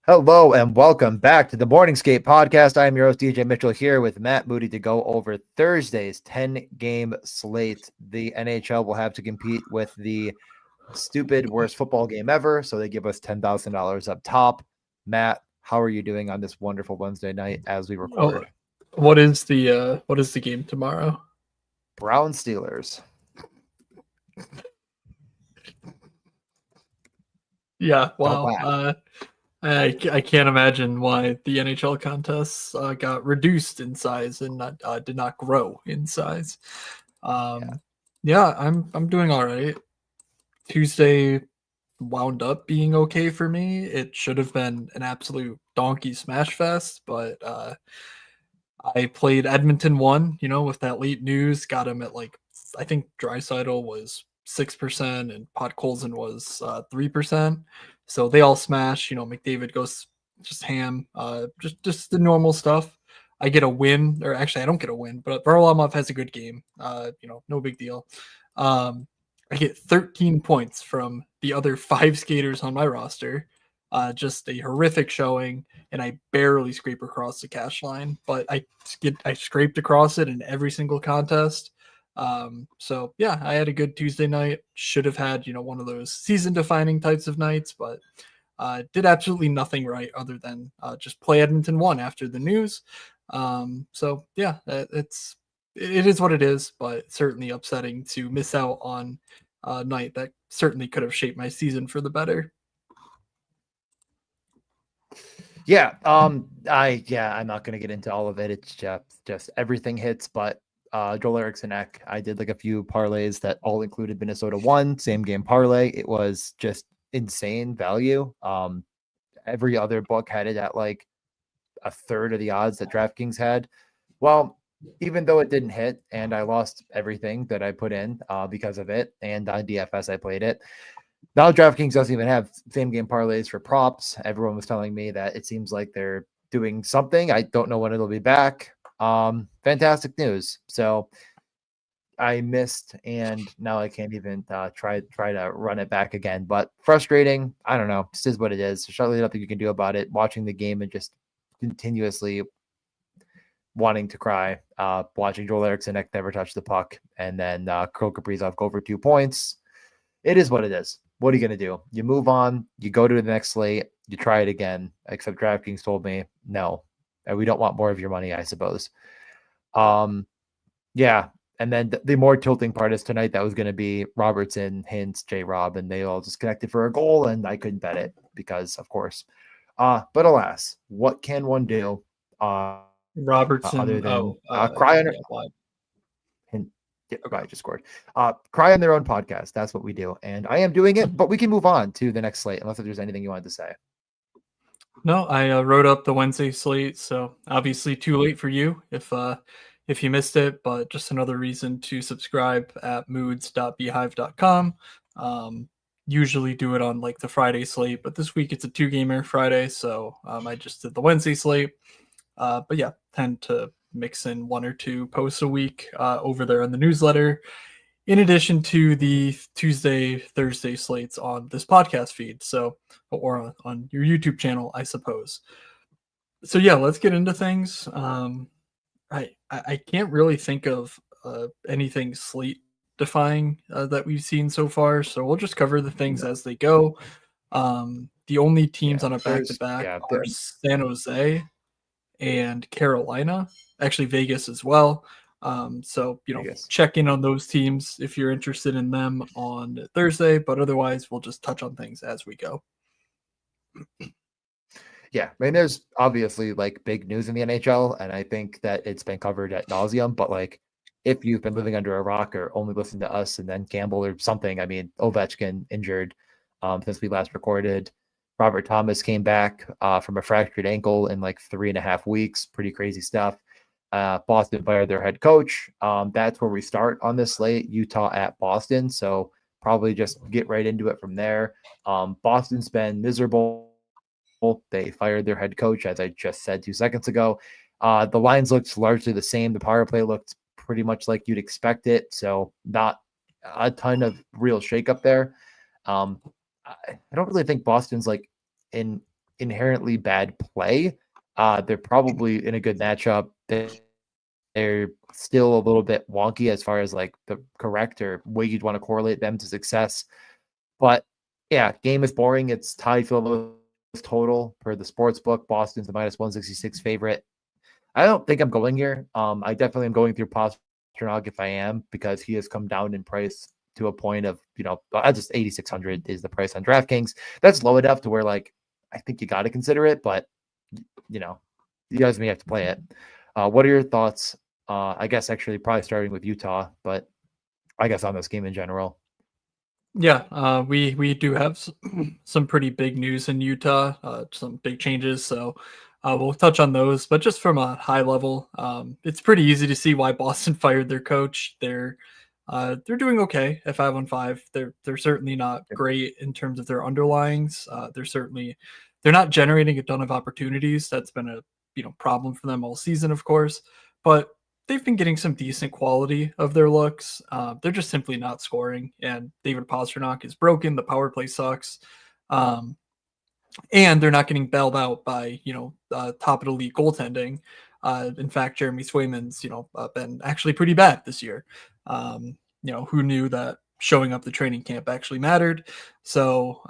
Hello and welcome back to the Morning Skate Podcast. I am your host, DJ Mitchell, here with Matt Moody to go over Thursday's 10-game slate. The NHL will have to compete with the stupid worst football game ever, so they give us $10,000 up top. Matt, how are you doing on this wonderful Wednesday night as we record? What is the game tomorrow? Brown Steelers. Yeah, wow. I can't imagine why the NHL contests got reduced in size and did not grow in size. Yeah, I'm doing all right. Tuesday wound up being okay for me. It should have been an absolute donkey smash fest, but I played Edmonton 1, with that late news, got him at I think Draisaitl was 6% and Podkolzin was 3%. So they all smash, McDavid goes just ham, just the normal stuff. I get a win, or actually I don't get a win, but Varlamov has a good game. No big deal. I get 13 points from the other 5 skaters on my roster. Just a horrific showing, and I barely scrape across the cash line, but I scraped across it in every single contest. So yeah, I had a good Tuesday night. Should have had one of those season-defining types of nights, but did absolutely nothing right other than just play Edmonton 1 after the news. So yeah, it is what it is, but certainly upsetting to miss out on a night that certainly could have shaped my season for the better. Yeah, I'm not gonna get into all of it. It's just everything hits, but Joel Eriksson Ek, I did like a few parlays that all included Minnesota 1, same game parlay. It was just insane value. Every other book had it at like a third of the odds that DraftKings had. Well, even though it didn't hit and I lost everything that I put in because of it, and on DFS I played it. Now DraftKings doesn't even have same game parlays for props. Everyone was telling me that it seems like they're doing something. I don't know when it'll be back. Fantastic news. So I missed, and now I can't even try to run it back again. But frustrating. I don't know. This is what it is. There's really nothing you can do about it. Watching the game and just continuously wanting to cry. Watching Joel Eriksson never touch the puck, and then Kirill Kaprizov go for 2 points. It is what it is. What are you going to do? You move on. You go to the next slate. You try it again. Except DraftKings told me no, and we don't want more of your money, I suppose. Yeah. And then the more tilting part is tonight. That was going to be Robertson, Hintz, J-Rob, and they all just connected for a goal, and I couldn't bet it because, of course. But alas, what can one do? Robertson, other than cry on it. I just scored. Cry on their own podcast. That's what we do, and I am doing it. But we can move on to the next slate, unless there's anything you wanted to say. No, I wrote up the Wednesday slate, so obviously too late for you if you missed it, but just another reason to subscribe at moods.beehive.com. Usually do it on like the Friday slate, but this week it's a 2-gamer Friday, so I just did the Wednesday slate. But yeah, tend to mix in 1 or 2 posts a week over there in the newsletter, in addition to the Tuesday, Thursday slates on this podcast feed. So, or on your YouTube channel, I suppose. So yeah, let's get into things. I can't really think of anything slate defying that we've seen so far. So we'll just cover the things as they go. The only teams on a back-to-back are San Jose and Carolina, actually Vegas as well. So, check in on those teams if you're interested in them on Thursday, but otherwise we'll just touch on things as we go. Yeah, I mean, there's obviously like big news in the NHL, and I think that it's been covered at nauseum. But like, if you've been living under a rock or only listening to us and then Campbell or something, I mean, Ovechkin injured since we last recorded. Robert Thomas came back from a fractured ankle in like 3.5 weeks. Pretty crazy stuff. Boston fired their head coach. That's where we start on this slate. Utah at Boston. So probably just get right into it from there. Boston's been miserable. They fired their head coach, as I just said 2 seconds ago. The lines looked largely the same. The power play looked pretty much like you'd expect it. So not a ton of real shakeup there. I don't really think Boston's like in inherently bad play. They're probably in a good matchup. They're still a little bit wonky as far as like the correct or way you'd want to correlate them to success. But yeah, game is boring. It's tied for the lowest total per the sports book. Boston's the minus 166 favorite. I don't think I'm going here. I definitely am going through Pastrnak if I am, because he has come down in price to a point of, just 8,600 is the price on DraftKings. That's low enough to where, like, I think you got to consider it, but you guys may have to play it. What are your thoughts? I guess actually probably starting with Utah, but I guess on this game in general. Yeah, we do have some pretty big news in Utah, some big changes. So we'll touch on those. But just from a high level, it's pretty easy to see why Boston fired their coach. They're doing okay at 5-on-5. They're certainly not great in terms of their underlyings. They're not generating a ton of opportunities. That's been a problem for them all season, of course. But they've been getting some decent quality of their looks. They're just simply not scoring, and David Pastrnak is broken. The power play sucks, and they're not getting bailed out by top of the league goaltending. In fact, Jeremy Swayman's been actually pretty bad this year. Who knew that showing up the training camp actually mattered? So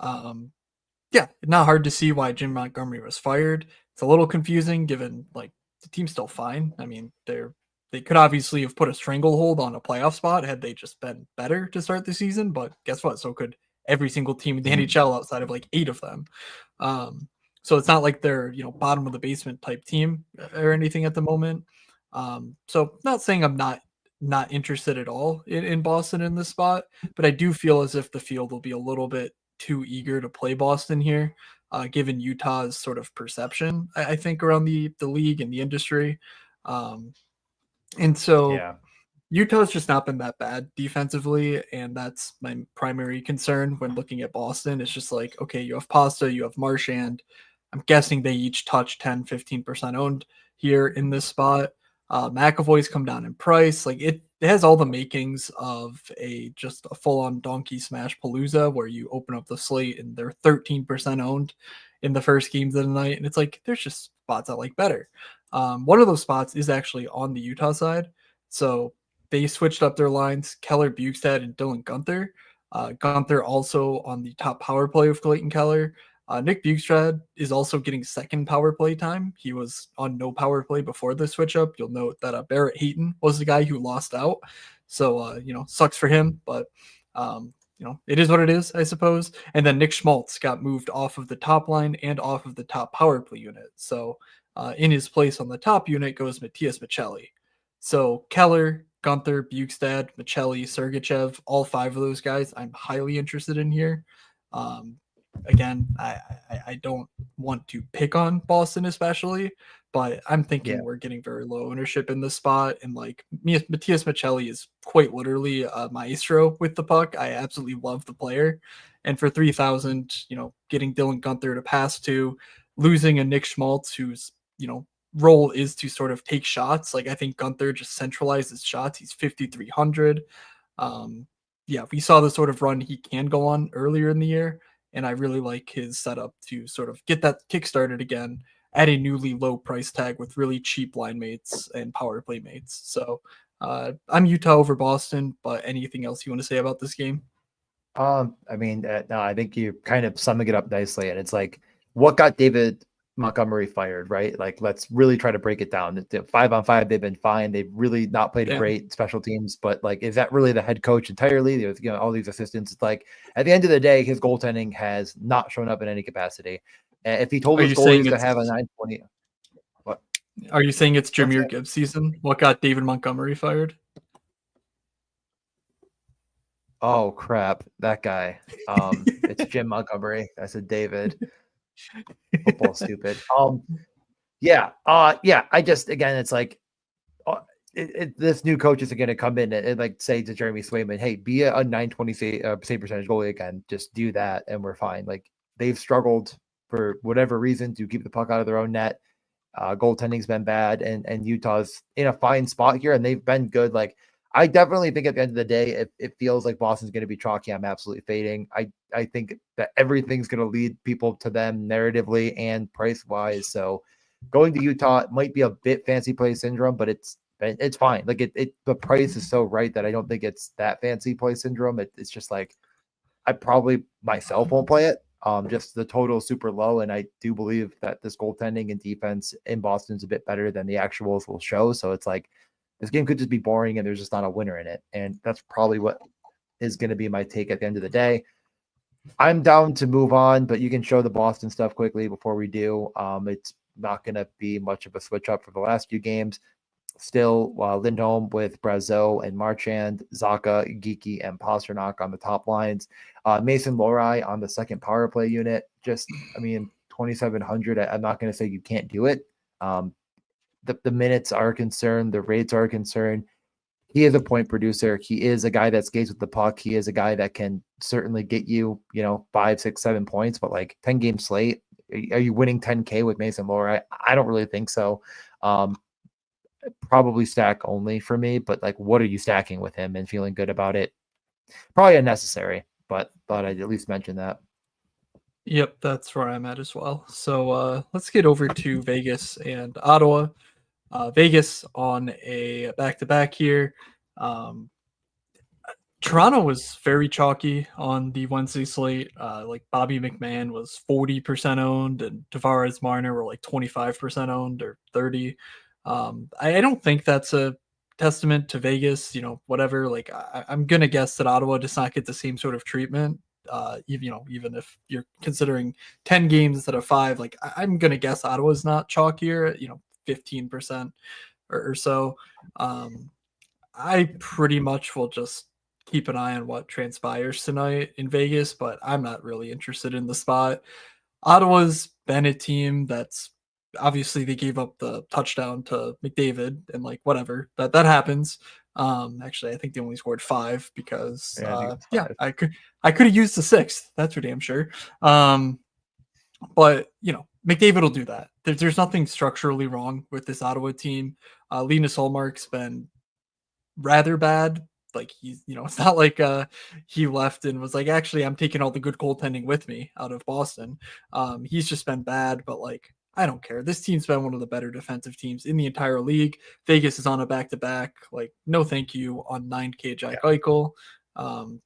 yeah, not hard to see why Jim Montgomery was fired. It's a little confusing given like the team's still fine. I mean, they could obviously have put a stranglehold on a playoff spot had they just been better to start the season, but guess what? So could every single team in the NHL outside of like 8 of them. So it's not like they're, bottom of the basement type team or anything at the moment. So not saying I'm not interested at all in Boston in this spot, but I do feel as if the field will be a little bit too eager to play Boston here, given Utah's sort of perception, I think, around the league and the industry. And so Utah's just not been that bad defensively, and that's my primary concern when looking at Boston. It's just like, okay, you have Pasta, you have Marchand. I'm guessing they each touch 10-15% owned here in this spot. McAvoy's come down in price. Like it has all the makings of just a full-on donkey smash palooza where you open up the slate and they're 13% owned in the first games of the night. And it's like, there's just spots I like better. One of those spots is actually on the Utah side. So they switched up their lines, Keller, Bukestad, and Dylan Guenther. Guenther also on the top power play with Clayton Keller. Nick Bukestad is also getting second power play time. He was on no power play before the switch up. You'll note that Barrett Hayton was the guy who lost out. So, sucks for him, but, it is what it is, I suppose. And then Nick Schmaltz got moved off of the top line and off of the top power play unit. So in his place on the top unit goes Matthias Michelli. So Keller, Guenther, Bukestad, Michelli, Sergachev, all 5 of those guys I'm highly interested in here. Again, I don't want to pick on Boston especially, but I'm thinking we're getting very low ownership in this spot. And like Matthias Michelli is quite literally a maestro with the puck. I absolutely love the player. And for 3,000, getting Dylan Guenther to pass to, losing a Nick Schmaltz who's, role is to sort of take shots. Like I think Guenther just centralizes shots. He's 5,300. We saw the sort of run he can go on earlier in the year. And I really like his setup to sort of get that kick-started again at a newly low price tag with really cheap line mates and power play mates. So I'm Utah over Boston, but anything else you want to say about this game? No, I think you're kind of summing it up nicely. And it's like, what got David Montgomery fired, right? Like, let's really try to break it down. 5-on-5, they've been fine. They've really not played great special teams, but like, is that really the head coach entirely? There's, all these assistants. It's like, at the end of the day, his goaltending has not shown up in any capacity. If he told his goalies to have a 920, what? Are you saying it's Jameer Gibbs season? What got David Montgomery fired? Oh crap, that guy. It's Jim Montgomery. I said David. Football stupid. I just, again, it's like this new coach is going to come in and like say to Jeremy Swayman, hey, be a 920 save percentage goalie again. Just do that and we're fine. Like they've struggled for whatever reason to keep the puck out of their own net. Goaltending's been bad and Utah's in a fine spot here and they've been good. Like I definitely think at the end of the day, if it feels like Boston's going to be chalky, I'm absolutely fading. I think that everything's going to lead people to them narratively and price wise. So going to Utah might be a bit fancy play syndrome, but it's fine. Like the price is so right that I don't think it's that fancy play syndrome. It's just like I probably myself won't play it. Just the total is super low, and I do believe that this goaltending and defense in Boston is a bit better than the actuals will show. So it's like this game could just be boring, and there's just not a winner in it, and that's probably what is going to be my take at the end of the day. I'm down to move on, but you can show the Boston stuff quickly before we do. It's not going to be much of a switch up for the last few games. Still, Lindholm with Brazeau and Marchand, Zaka, Geeky, and Pasternak on the top lines. Mason Lohrei on the second power play unit. Just, I mean, 2,700. I'm not going to say you can't do it. The minutes are concerned. The rates are concerned. He is a point producer. He is a guy that skates with the puck. He is a guy that can certainly get you, 5, 6, 7 points, but like 10 game slate, are you winning 10K with Mason Lohrei? I don't really think so. Probably stack only for me, but like, what are you stacking with him and feeling good about it? Probably unnecessary, but thought I'd at least mention that. Yep, that's where I'm at as well. So let's get over to Vegas and Ottawa. Vegas on a back-to-back here. Toronto was very chalky on the Wednesday slate. Like Bobby McMahon was 40% owned, and Tavares Marner were like 25% owned or 30. I don't think that's a testament to Vegas, whatever. Like I'm gonna guess that Ottawa does not get the same sort of treatment. Even if you're considering 10 games instead of 5, like I'm gonna guess Ottawa's not chalkier, 15% or so. I pretty much will just keep an eye on what transpires tonight in Vegas, but I'm not really interested in the spot. Ottawa's been a team that's obviously they gave up the touchdown to McDavid and like whatever that happens. Actually, I think they only scored 5 because I could have used the 6th. That's for damn sure. But McDavid will do that. There's nothing structurally wrong with this Ottawa team. Linus Ullmark's been rather bad. Like he's, it's not like he left and was like, actually, I'm taking all the good goaltending with me out of Boston. He's just been bad, but like, I don't care. This team's been one of the better defensive teams in the entire league. Vegas is on a back-to-back. Like, no thank you on 9K Jack Eichel.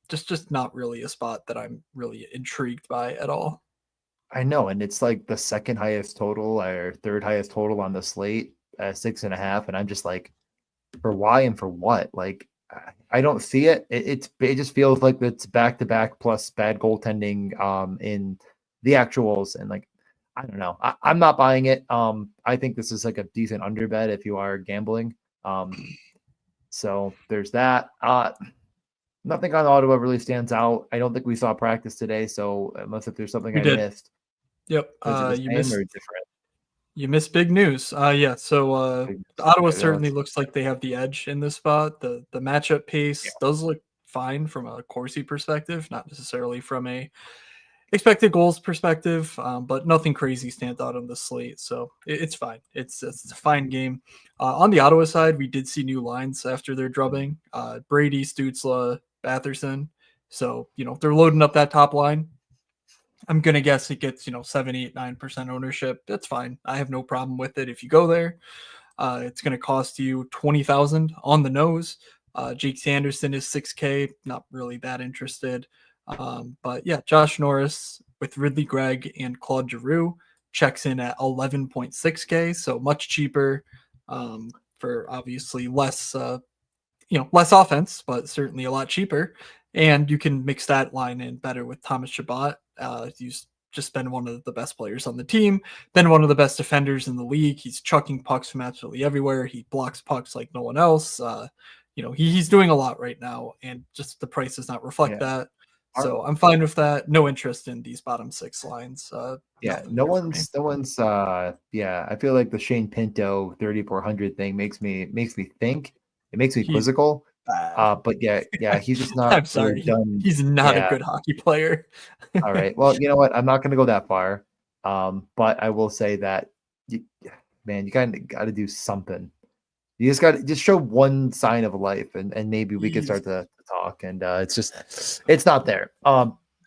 Just not really a spot that I'm really intrigued by at all. I know, and it's like the second highest total or third highest total on the slate at 6.5, and I'm just like, for why and for what? Like, I don't see it. It just feels like it's back-to-back plus bad goaltending in the actuals, and like, I don't know. I'm not buying it. I think this is like a decent underbet if you are gambling. So there's that. Nothing on Ottawa really stands out. I don't think we saw practice today, so unless if there's something I missed. Yep. You missed or different. You missed big news. Yeah. So Ottawa certainly looks like they have the edge in this spot. The matchup pace does look fine from a Corsi perspective, not necessarily from a expected goals perspective, but nothing crazy stands out on the slate. So it's fine. It's a fine game. On the Ottawa side, we did see new lines after their drubbing. Brady, Stützle, Batherson. So, they're loading up that top line. I'm going to guess it gets, 7, 8, 9% ownership. That's fine. I have no problem with it. If you go there, it's going to cost you 20,000 on the nose. Jake Sanderson is 6K. Not really that interested. But yeah, Josh Norris with Ridley Gregg and Claude Giroux checks in at 11.6K. So much cheaper for obviously less, less offense, but certainly a lot cheaper. And you can mix that line in better with Thomas Chabot. He's just been one of the best players on the team, been one of the best defenders in the league. He's chucking pucks from absolutely everywhere. He blocks pucks like no one else. He's doing a lot right now, and just the price does not reflect that. So I'm fine with that. No interest in these bottom 6 lines. No one's. I feel like the Shane Pinto 3,400 thing makes me think. It makes me quizzical. But he's just not. I'm sorry, really he's not a good hockey player. All right. Well, you know what? I'm not going to go that far. But I will say that, you kind of got to do something. You just got to just show one sign of life, and maybe we can start to talk. And it's not there.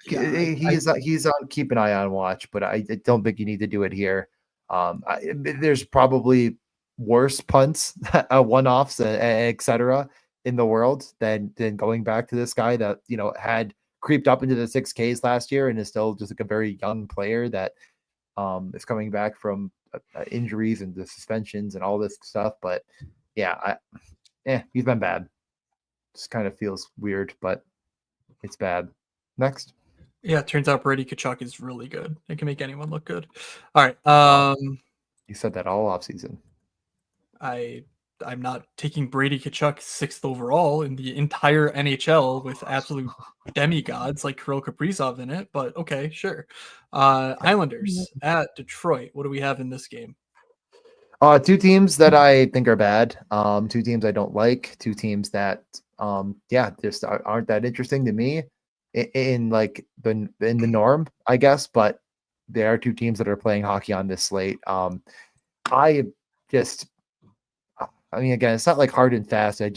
He's on keep an eye on watch, but I don't think you need to do it here. There's probably worse punts, one-offs, etc. in the world than going back to this guy that had creeped up into the 6Ks last year and is still just like a very young player that is coming back from injuries and the suspensions and all this stuff. But yeah, he's been bad. Just kind of feels weird, but it's bad. Next. Yeah, it turns out Brady Tkachuk is really good. It can make anyone look good. All right. You said that all off season. I'm not taking Brady Tkachuk 6th overall in the entire NHL with absolute demigods like Kirill Kaprizov in it, but okay, sure. Islanders at Detroit. What do we have in this game? Two teams that I think are bad. Two teams I don't like. Two teams that just aren't that interesting to me in like in the norm, I guess. But there are two teams that are playing hockey on this slate. I mean, again, it's not like hard and fast. I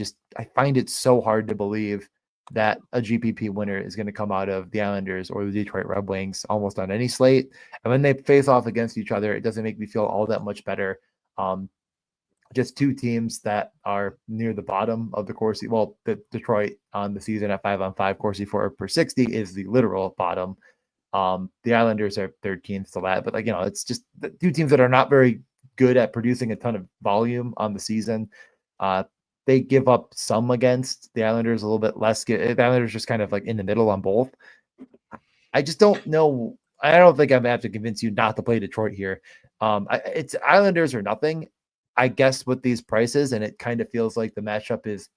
find it so hard to believe that a GPP winner is going to come out of the Islanders or the Detroit Red Wings almost on any slate. And when they face off against each other, it doesn't make me feel all that much better. Just two teams that are near the bottom of the Corsi. Well, the Detroit on the season at 5-on-5 Corsi for per 60 is the literal bottom. The Islanders are third teams to that, but it's just the two teams that are not very good at producing a ton of volume on the season. They give up some against the Islanders, a little bit less. The Islanders just kind of like in the middle on both. I just don't know. I don't think I'm gonna have to convince you not to play Detroit here. It's Islanders or nothing, I guess, with these prices, and it kind of feels like the matchup is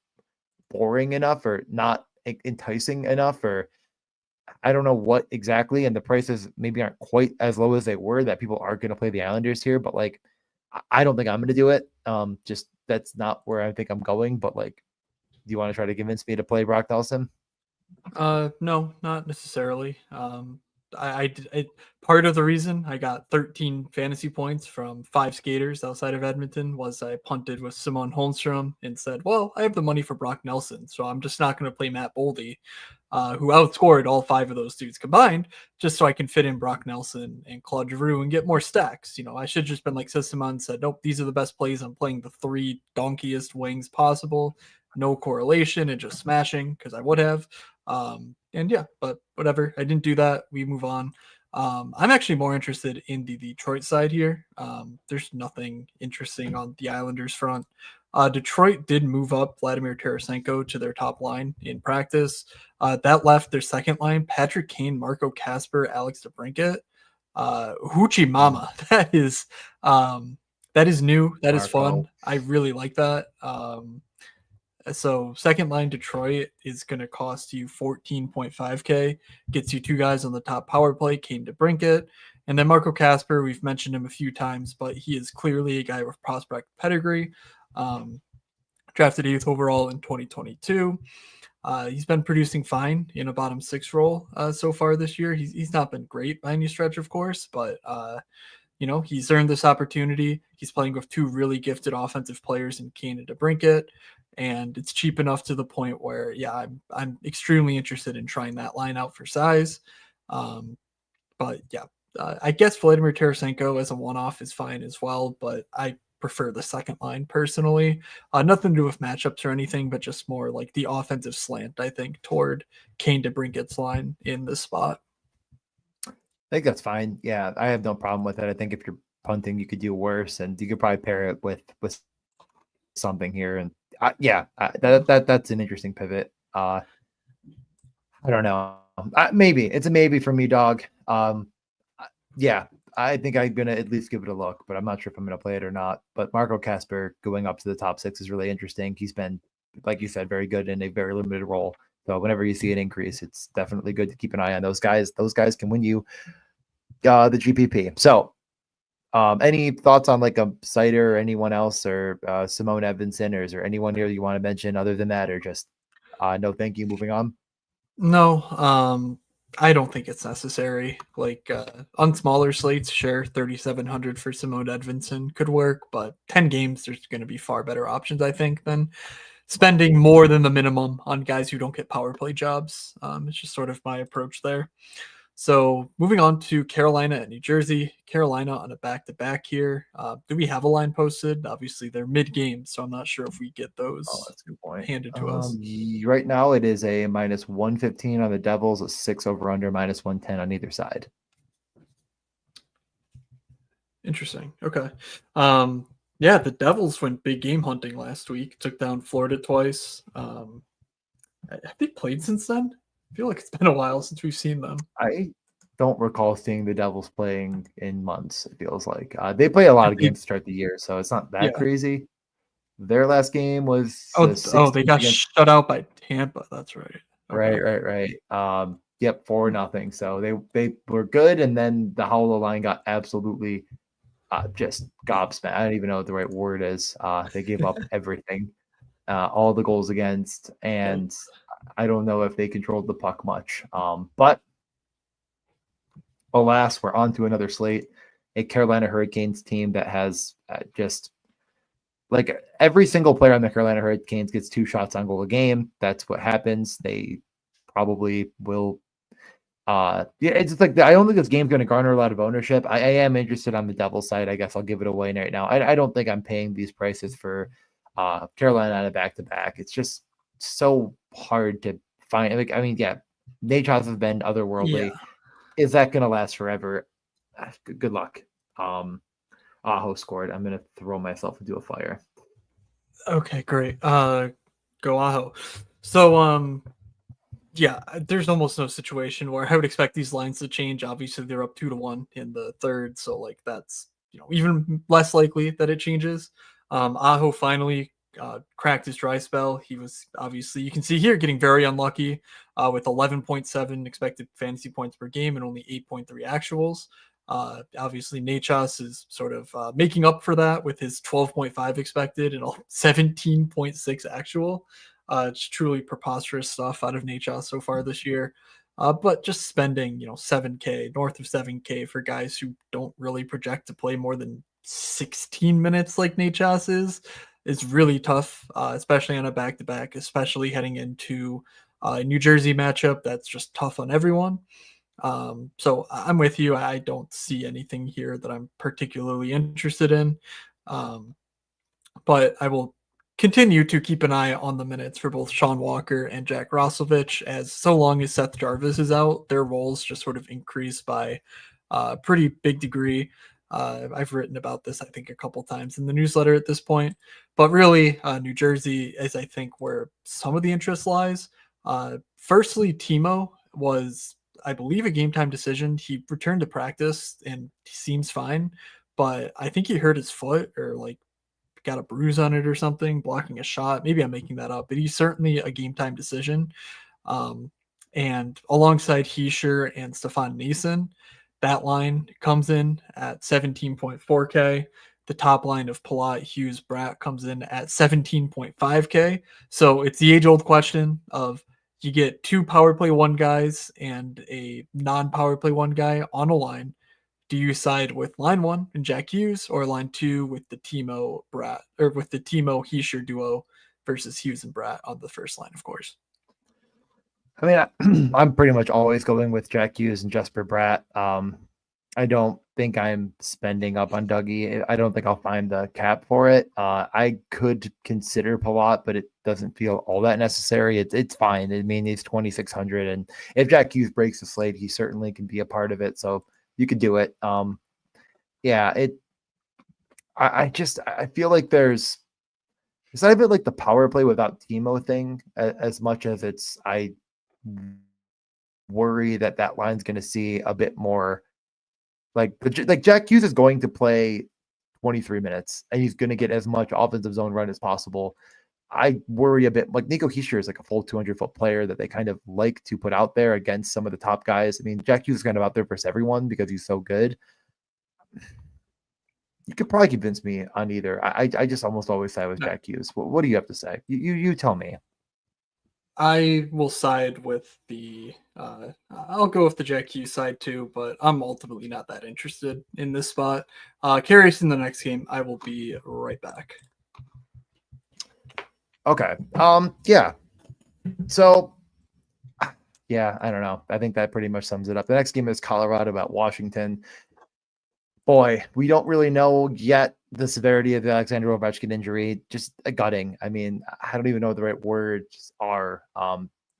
boring enough or not enticing enough, or I don't know what exactly. And the prices maybe aren't quite as low as they were that people are going to play the Islanders here, but like, I don't think I'm going to do it. Just that's not where I think I'm going. But like, do you want to try to convince me to play Brock Nelson? No, not necessarily. I part of the reason I got 13 fantasy points from 5 skaters outside of Edmonton was I punted with Simon Holmstrom and said, well, I have the money for Brock Nelson, so I'm just not going to play Matt Boldy, who outscored all 5 of those dudes combined, just so I can fit in Brock Nelson and Claude Giroux and get more stacks. I should have just been like Simon said, nope, these are the best plays. I'm playing the 3 donkiest wings possible. No correlation and just smashing because I would have. And yeah, but whatever. I didn't do that. We move on. I'm actually more interested in the Detroit side here. There's nothing interesting on the Islanders front. Detroit did move up Vladimir Tarasenko to their top line in practice. That left their second line, Patrick Kane, Marco Kasper, Alex DeBrincat. Hoochie Mama. That is new. That is fun. I really like that. So second line Detroit is going to cost you 14.5K, gets you 2 guys on the top power play, Kane DeBrincat, and then Marco Kasper. We've mentioned him a few times, but he is clearly a guy with prospect pedigree. Drafted 8th overall in 2022. He's been producing fine in a bottom 6 role so far this year. He's not been great by any stretch, of course, but he's earned this opportunity. He's playing with 2 really gifted offensive players in Kane and DeBrincat. And it's cheap enough to the point where, yeah, I'm extremely interested in trying that line out for size. But yeah, I guess Vladimir Tarasenko as a one-off is fine as well, but I prefer the second line personally. Nothing to do with matchups or anything, but just more like the offensive slant, I think, toward Kane DeBrincat's line in this spot. I think that's fine. Yeah, I have no problem with it. I think if you're punting, you could do worse, and you could probably pair it with something here. And that's an interesting pivot. I don't know. Maybe it's a maybe for me, dog. Yeah, I think I'm gonna at least give it a look, but I'm not sure if I'm gonna play it or not. But Marco Kasper going up to the top 6 is really interesting. He's been, like you said, very good in a very limited role. So whenever you see an increase, it's definitely good to keep an eye on those guys. Those guys can win you the GPP. So any thoughts on like a Sider or anyone else, or Simone Edvinson, or is there anyone here you want to mention other than that, or just no thank you, moving on? No, I don't think it's necessary. Like on smaller slates, sure, 3,700 for Simone Edvinson could work, but 10 games, there's going to be far better options, I think, than spending more than the minimum on guys who don't get power play jobs. It's just sort of my approach there. So moving on to Carolina and New Jersey. Carolina on a back-to-back here. Do we have a line posted? Obviously, they're mid-game, so I'm not sure if we get Oh, those that's a good point. handed to us. Right now, it is a minus 115 on the Devils, a 6 over under, minus 110 on either side. Interesting. Okay. Yeah, the Devils went big game hunting last week. Took down Florida twice. Have they played since then? I feel like it's been a while since we've seen them. I don't recall seeing the Devils playing in months. It feels like they play a lot of games to start the year, so it's not that crazy. Their last game was they got shut out by Tampa. That's right. Okay. Right. Yep, 4-0. So they were good, and then the Howler line got absolutely just gobsmacked. I don't even know what the right word is. They gave up everything, all the goals against, and I don't know if they controlled the puck much. But alas, we're on to another slate. A Carolina Hurricanes team that has just like every single player on the Carolina Hurricanes gets 2 shots on goal a game. That's what happens. They probably will. It's just like I don't think this game's going to garner a lot of ownership. I am interested on the Devils side. I guess I'll give it away right now. I don't think I'm paying these prices for Carolina on a back-to-back. It's just so hard to find. Like, I mean, yeah, Nate Chaz has been otherworldly. Yeah. Is that going to last forever? Good luck. Aho scored. I'm going to throw myself into a fire. Okay, great. Go Aho. So, yeah, there's almost no situation where I would expect these lines to change. Obviously, they're up 2-1 in the third, so like that's even less likely that it changes. Aho finally cracked his dry spell. He was obviously, you can see here, getting very unlucky with 11.7 expected fantasy points per game and only 8.3 actuals. Obviously, Nachos is sort of making up for that with his 12.5 expected and 17.6 actual. It's truly preposterous stuff out of Nachos so far this year. But just spending, $7K, north of $7K for guys who don't really project to play more than 16 minutes like Nachos is really tough, especially on a back-to-back, especially heading into a New Jersey matchup that's just tough on everyone. So I'm with you. I don't see anything here that I'm particularly interested in. But I will continue to keep an eye on the minutes for both Sean Walker and Jack Roslovich, as so long as Seth Jarvis is out, their roles just sort of increase by a pretty big degree. I've written about this, I think, a couple times in the newsletter at this point. But really, New Jersey is, I think, where some of the interest lies. Firstly, Timo was, I believe, a game time decision. He returned to practice and he seems fine, but I think he hurt his foot or like got a bruise on it or something, blocking a shot. Maybe I'm making that up, but he's certainly a game time decision. And alongside Heischer and Stefan Nason, that line comes in at 17.4K. The top line of Palat, Hughes, Bratt comes in at 17.5K. So it's the age-old question of you get 2 power play 1 guys and a non-power play 1 guy on a line. Do you side with line 1 and Jack Hughes or line 2 with the Timo Bratt or with the Timo Heischer duo versus Hughes and Bratt on the first line, of course? I mean, I'm pretty much always going with Jack Hughes and Jesper Bratt. I don't think I'm spending up on Dougie. I don't think I'll find the cap for it. I could consider Palat, but it doesn't feel all that necessary. It's fine. I mean, he's 2,600, and if Jack Hughes breaks the slate, he certainly can be a part of it. So you could do it. Yeah, I feel like it's not even like the power play without Timo thing as much as it's I worry that line's going to see a bit more like Jack Hughes is going to play 23 minutes and he's going to get as much offensive zone run as possible. I worry a bit like Nico Hischier is like a full 200-foot player that they kind of like to put out there against some of the top guys. I mean, Jack Hughes is kind of out there versus everyone because he's so good. You could probably convince me on either. I just almost always side with Jack Hughes. What do you have to say? You tell me. I will side with the. I'll go with the Jack Hughes side too, but I'm ultimately not that interested in this spot. Curious in the next game. I will be right back. Okay. Yeah. So, yeah, I don't know. I think that pretty much sums it up. The next game is Colorado at Washington. Boy, we don't really know yet the severity of the Alexander Ovechkin injury. Just a gutting. I mean, I don't even know what the right words are.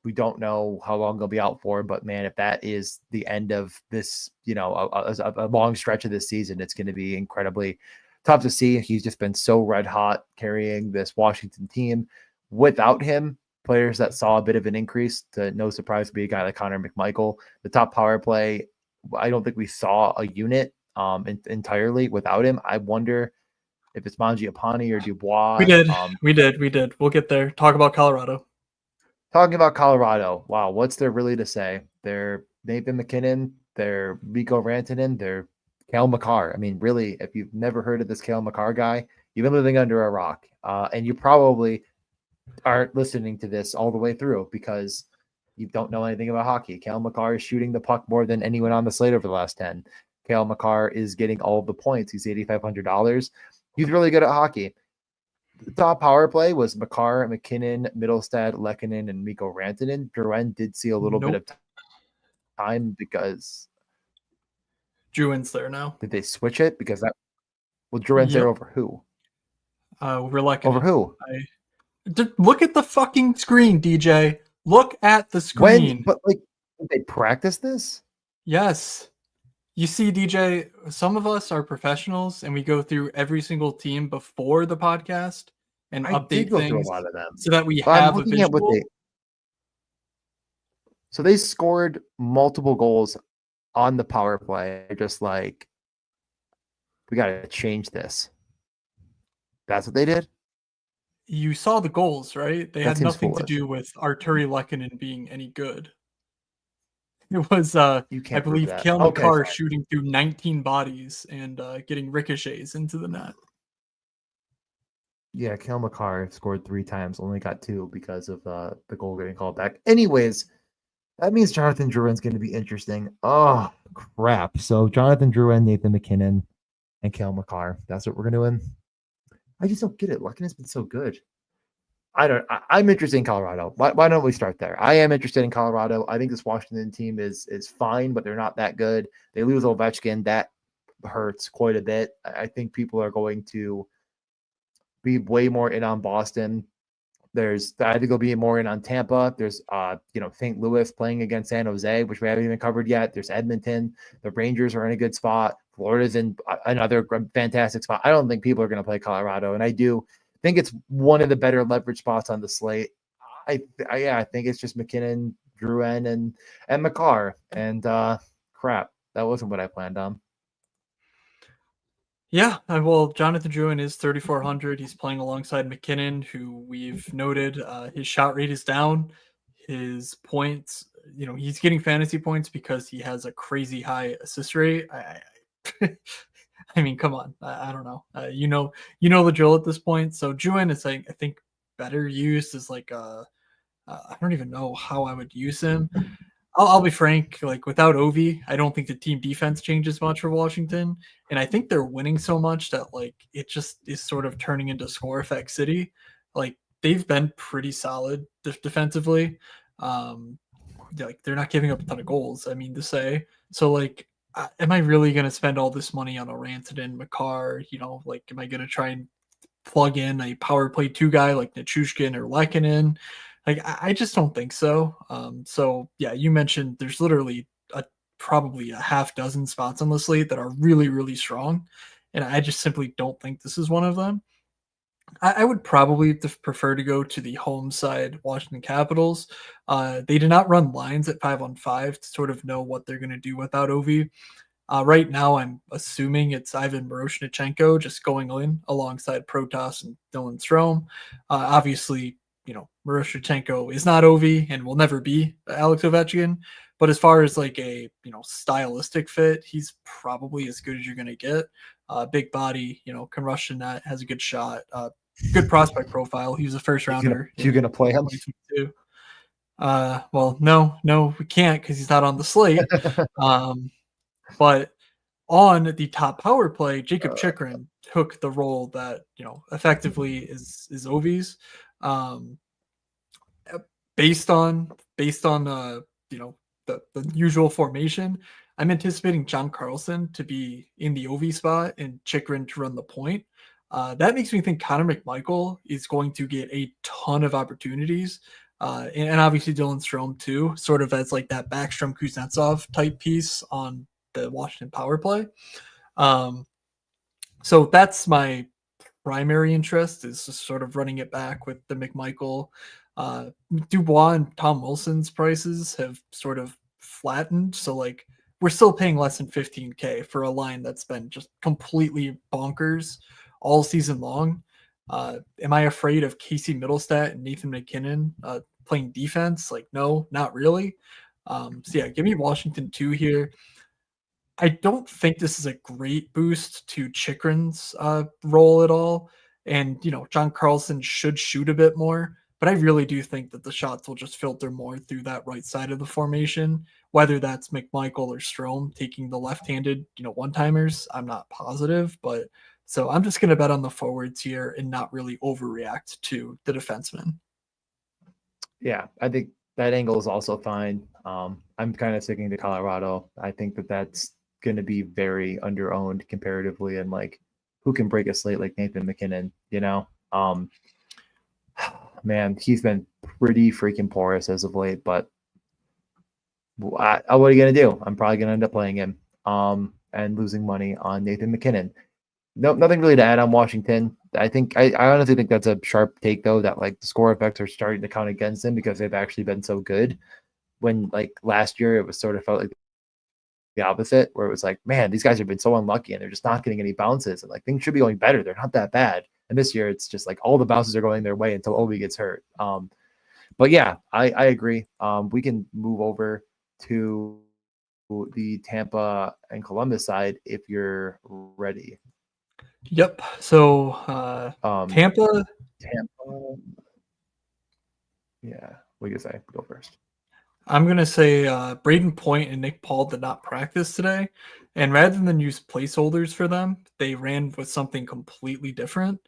We don't know how long he'll be out for, but man, if that is the end of this, a long stretch of this season, it's going to be incredibly tough to see. He's just been so red hot carrying this Washington team. Without him, players that saw a bit of an increase, to no surprise to be a guy like Connor McMichael. The top power play, I don't think we saw a unit entirely without him. I wonder if it's Mangiapane or Dubois. We did. We'll get there. Talk about Colorado. Talking about Colorado, wow, what's there really to say? They're Nathan McKinnon, they're Mikko Rantanen, they're Cale Makar. I mean, really, if you've never heard of this Cale Makar guy, you've been living under a rock, and you probably aren't listening to this all the way through because you don't know anything about hockey. Cale Makar is shooting the puck more than anyone on the slate over the last 10. Cale Makar is getting all of the points. He's $8,500. He's really good at hockey. The top power play was Makar, McKinnon, Middlestad, Lehkonen, and Mikko Rantanen. Drouin did see a little bit of time because Drouin's there now. Did they switch it? Because Drouin's there over who? Over Lehkonen. Over who? Look at the fucking screen, DJ. Look at the screen. Did they practice this? Yes. You see, DJ, some of us are professionals and we go through every single team before the podcast and update things a lot of them. So that we have a visual. So they scored multiple goals on the power play. Just like, we got to change this. That's what they did? You saw the goals, right? They had nothing to do with Artturi Lehkonen being any good. It was, I believe, Cale Makar shooting through 19 bodies and getting ricochets into the net. Yeah, Cale Makar scored 3 times, only got 2 because of the goal getting called back. Anyways, that means Jonathan Drouin's going to be interesting. Oh, crap. So Jonathan Drouin, Nathan McKinnon, and Cale Makar. That's what we're doing. I just don't get it. Lehkonen's been so good. I'm interested in Colorado. Why don't we start there? I am interested in Colorado. I think this Washington team is fine, but they're not that good. They lose Ovechkin. That hurts quite a bit. I think people are going to be way more in on Boston. I think they'll be more in on Tampa. There's St. Louis playing against San Jose, which we haven't even covered yet. There's Edmonton. The Rangers are in a good spot. Florida's in another fantastic spot. I don't think people are going to play Colorado, and I do think it's one of the better leverage spots on the slate. I think it's just McKinnon, Drouin, and Makar. And crap, that wasn't what I planned on. Yeah, well, Jonathan Drouin is 3,400. He's playing alongside McKinnon, who we've noted his shot rate is down. His points, he's getting fantasy points because he has a crazy high assist rate. I mean, come on. I don't know. You know the drill at this point. So Drouin is I think better used as I don't even know how I would use him. I'll be frank, without Ovi, I don't think the team defense changes much for Washington. And I think they're winning so much that it just is sort of turning into score effect city. They've been pretty solid defensively. They're not giving up a ton of goals, I mean to say. So am I really going to spend all this money on a Rantanen, Makar? Am I going to try and plug in a power play 2 guy like Nichushkin or Lehkonen? I just don't think so. So yeah, you mentioned there's literally probably a half dozen spots on the slate that are really, really strong. And I just simply don't think this is one of them. I would probably prefer to go to the home side Washington Capitals. They did not run lines at 5-on-5 to sort of know what they're going to do without Ovi. Right now, I'm assuming it's Ivan Miroshnichenko just going in alongside Protas and Dylan Strome. Obviously, Miroshnichenko is not Ovi and will never be Alex Ovechkin. But as far as a stylistic fit, he's probably as good as you're going to get. Big body, can rush the net, has a good shot, good prospect profile. He was a first rounder. You're going to play him? Well, no, we can't because he's not on the slate. But on the top power play, Jacob Chikrin took the role that effectively is Ovi's. Um, based on you know the usual formation, I'm anticipating John Carlson to be in the OV spot and Chikrin to run the point. That makes me think Connor McMichael is going to get a ton of opportunities. And obviously Dylan Strome too, sort of as like that Backstrom Kuznetsov type piece on the Washington power play. Um, so that's my primary interest, is just sort of running it back with the McMichael. Dubois and Tom Wilson's prices have sort of flattened. So like we're still paying less than 15K for a line that's been just completely bonkers all season long. Am I afraid of Casey Middlestat and Nathan McKinnon playing defense? Like, no, not really. So yeah, give me Washington 2 here. I don't think this is a great boost to Chikrin's role at all. And, John Carlson should shoot a bit more, but I really do think that the shots will just filter more through that right side of the formation, whether that's McMichael or Strome taking the left-handed, one-timers. I'm not positive, but so I'm just going to bet on the forwards here and not really overreact to the defensemen. Yeah, I think that angle is also fine. I'm kind of sticking to Colorado. I think that's going to be very underowned comparatively, and like who can break a slate like Nathan McKinnon, man, he's been pretty freaking porous as of late, but what are you going to do? I'm probably going to end up playing him and losing money on Nathan McKinnon. No, nothing really to add on Washington. I honestly think that's a sharp take, though, that like the score effects are starting to count against them because they've actually been so good. When like last year, it was sort of felt like the opposite, where it was like, man, these guys have been so unlucky and they're just not getting any bounces, and like things should be going better. They're not that bad. And this year, it's just like all the bounces are going their way until Obi gets hurt. But yeah, I agree. We can move over to the Tampa and Columbus side if you're ready. Yep. So Tampa. Yeah. What do you say? Go first. I'm going to say Braden Point and Nick Paul did not practice today. And rather than use placeholders for them, they ran with something completely different.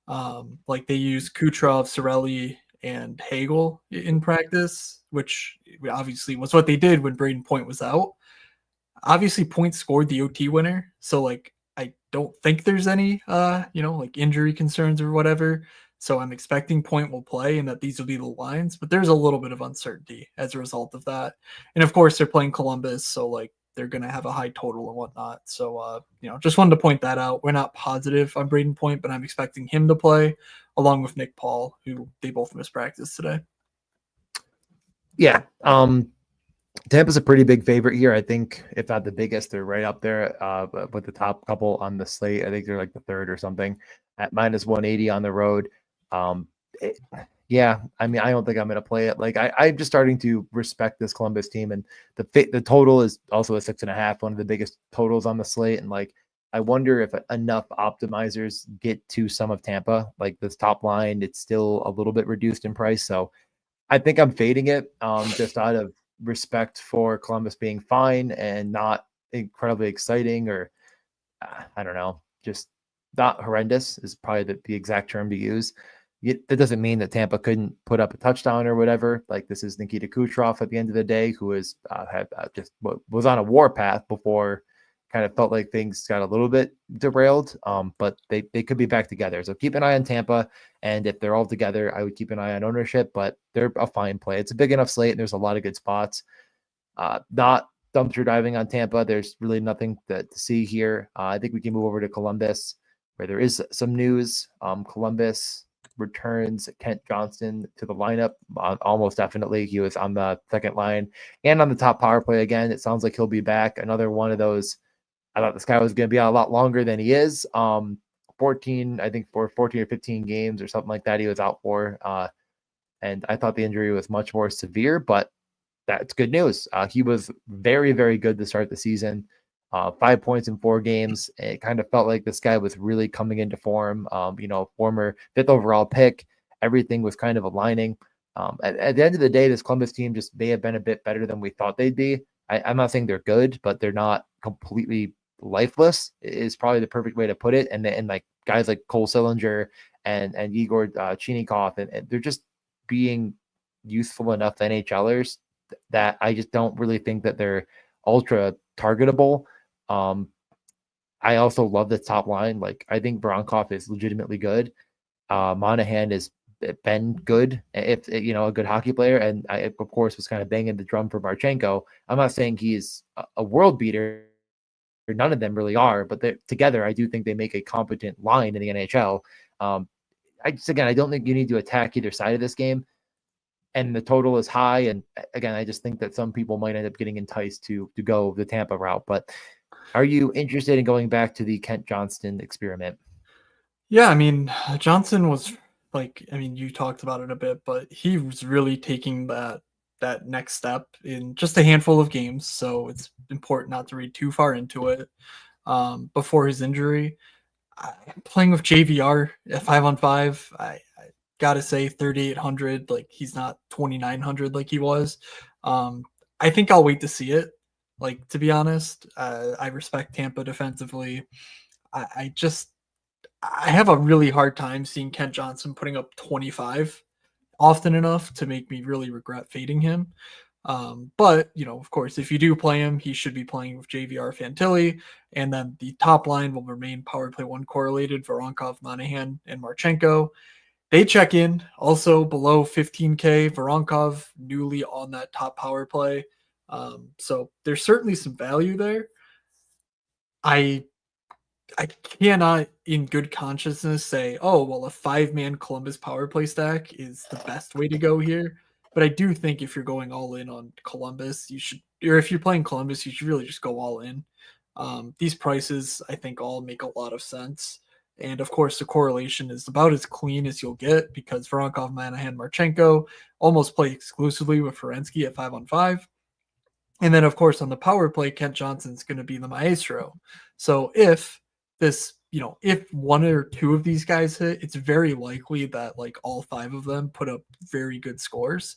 Like they used Kucherov, Cirelli, and Hagel in practice, which obviously was what they did when Braden Point was out. Obviously, Point scored the OT winner. So, like, I don't think there's any, like injury concerns or whatever. So I'm expecting Point will play and that these will be the lines, but there's a little bit of uncertainty as a result of that. And of course, they're playing Columbus, so like they're going to have a high total and whatnot. So, just wanted to point that out. We're not positive on Braden Point, but I'm expecting him to play along with Nick Paul, who they both missed practice today. Yeah. Tampa's a pretty big favorite here. I think if not the biggest, they're right up there with the top couple on the slate. I think they're like the third or something at minus 180 on the road. Yeah, I mean, I don't think I'm going to play it. Like I'm just starting to respect this Columbus team, and the total is also a 6.5, one of the biggest totals on the slate. And like, I wonder if enough optimizers get to some of Tampa, like this top line, it's still a little bit reduced in price. So I think I'm fading it just out of respect for Columbus being fine and not incredibly exciting, or I don't know, just not horrendous is probably the exact term to use. That doesn't mean that Tampa couldn't put up a touchdown or whatever. Like this is Nikita Kucherov at the end of the day, who was was on a war path before, kind of felt like things got a little bit derailed. But they could be back together. So keep an eye on Tampa, and if they're all together, I would keep an eye on ownership. But they're a fine play. It's a big enough slate, and there's a lot of good spots. Not dumpster diving on Tampa. There's really nothing to see here. I think we can move over to Columbus, where there is some news. Columbus returns Kent Johnston to the lineup almost definitely. He was on the second line and on the top power play again. It sounds like he'll be back. Another one of those. I thought this guy was going to be out a lot longer than he is. 14, I think for 14 or 15 games or something like that, he was out for. And I thought the injury was much more severe, but that's good news. He was very, very good to start the season. 5 points in 4 games. It kind of felt like this guy was really coming into form. Former 5th overall pick. Everything was kind of aligning. At the end of the day, this Columbus team just may have been a bit better than we thought they'd be. I'm not saying they're good, but they're not completely lifeless is probably the perfect way to put it. And like guys like Cole Sillinger and Igor Chinikov, and they're just being useful enough NHLers that I just don't really think that they're ultra targetable. I also love the top line. Like I think Voronkov is legitimately good. Monahan has been good, if a good hockey player, and I of course was kind of banging the drum for Marchenko. I'm not saying he's a world beater. None of them really are, but together I do think they make a competent line in the NHL. I don't think you need to attack either side of this game, and the total is high. And again, I just think that some people might end up getting enticed to go the Tampa route. But are you interested in going back to the Kent Johnston experiment? Yeah, I mean, Johnson was you talked about it a bit, but he was really taking that next step in just a handful of games. So it's important not to read too far into it. Before his injury, playing with JVR at 5-on-5, I gotta say 3,800. Like he's not 2,900 like he was. I think I'll wait to see it. Like to be honest, I respect Tampa defensively. I have a really hard time seeing Kent Johnson putting up 25 often enough to make me really regret fading him. But, of course, if you do play him, he should be playing with JVR Fantilli. And then the top line will remain power play one correlated, Voronkov, Monahan, and Marchenko. They check in also below 15K. Voronkov newly on that top power play. So there's certainly some value there. I cannot, in good consciousness, say, oh, well, a 5-man Columbus power play stack is the best way to go here. But I do think if you're going all in on Columbus, or if you're playing Columbus, you should really just go all in. These prices, I think, all make a lot of sense. And of course, the correlation is about as clean as you'll get because Voronkov, Monahan, Marchenko almost play exclusively with Ferensky at 5-on-5. And then, of course, on the power play, Kent Johnson's going to be the maestro. So if if one or two of these guys hit, it's very likely that like all 5 of them put up very good scores.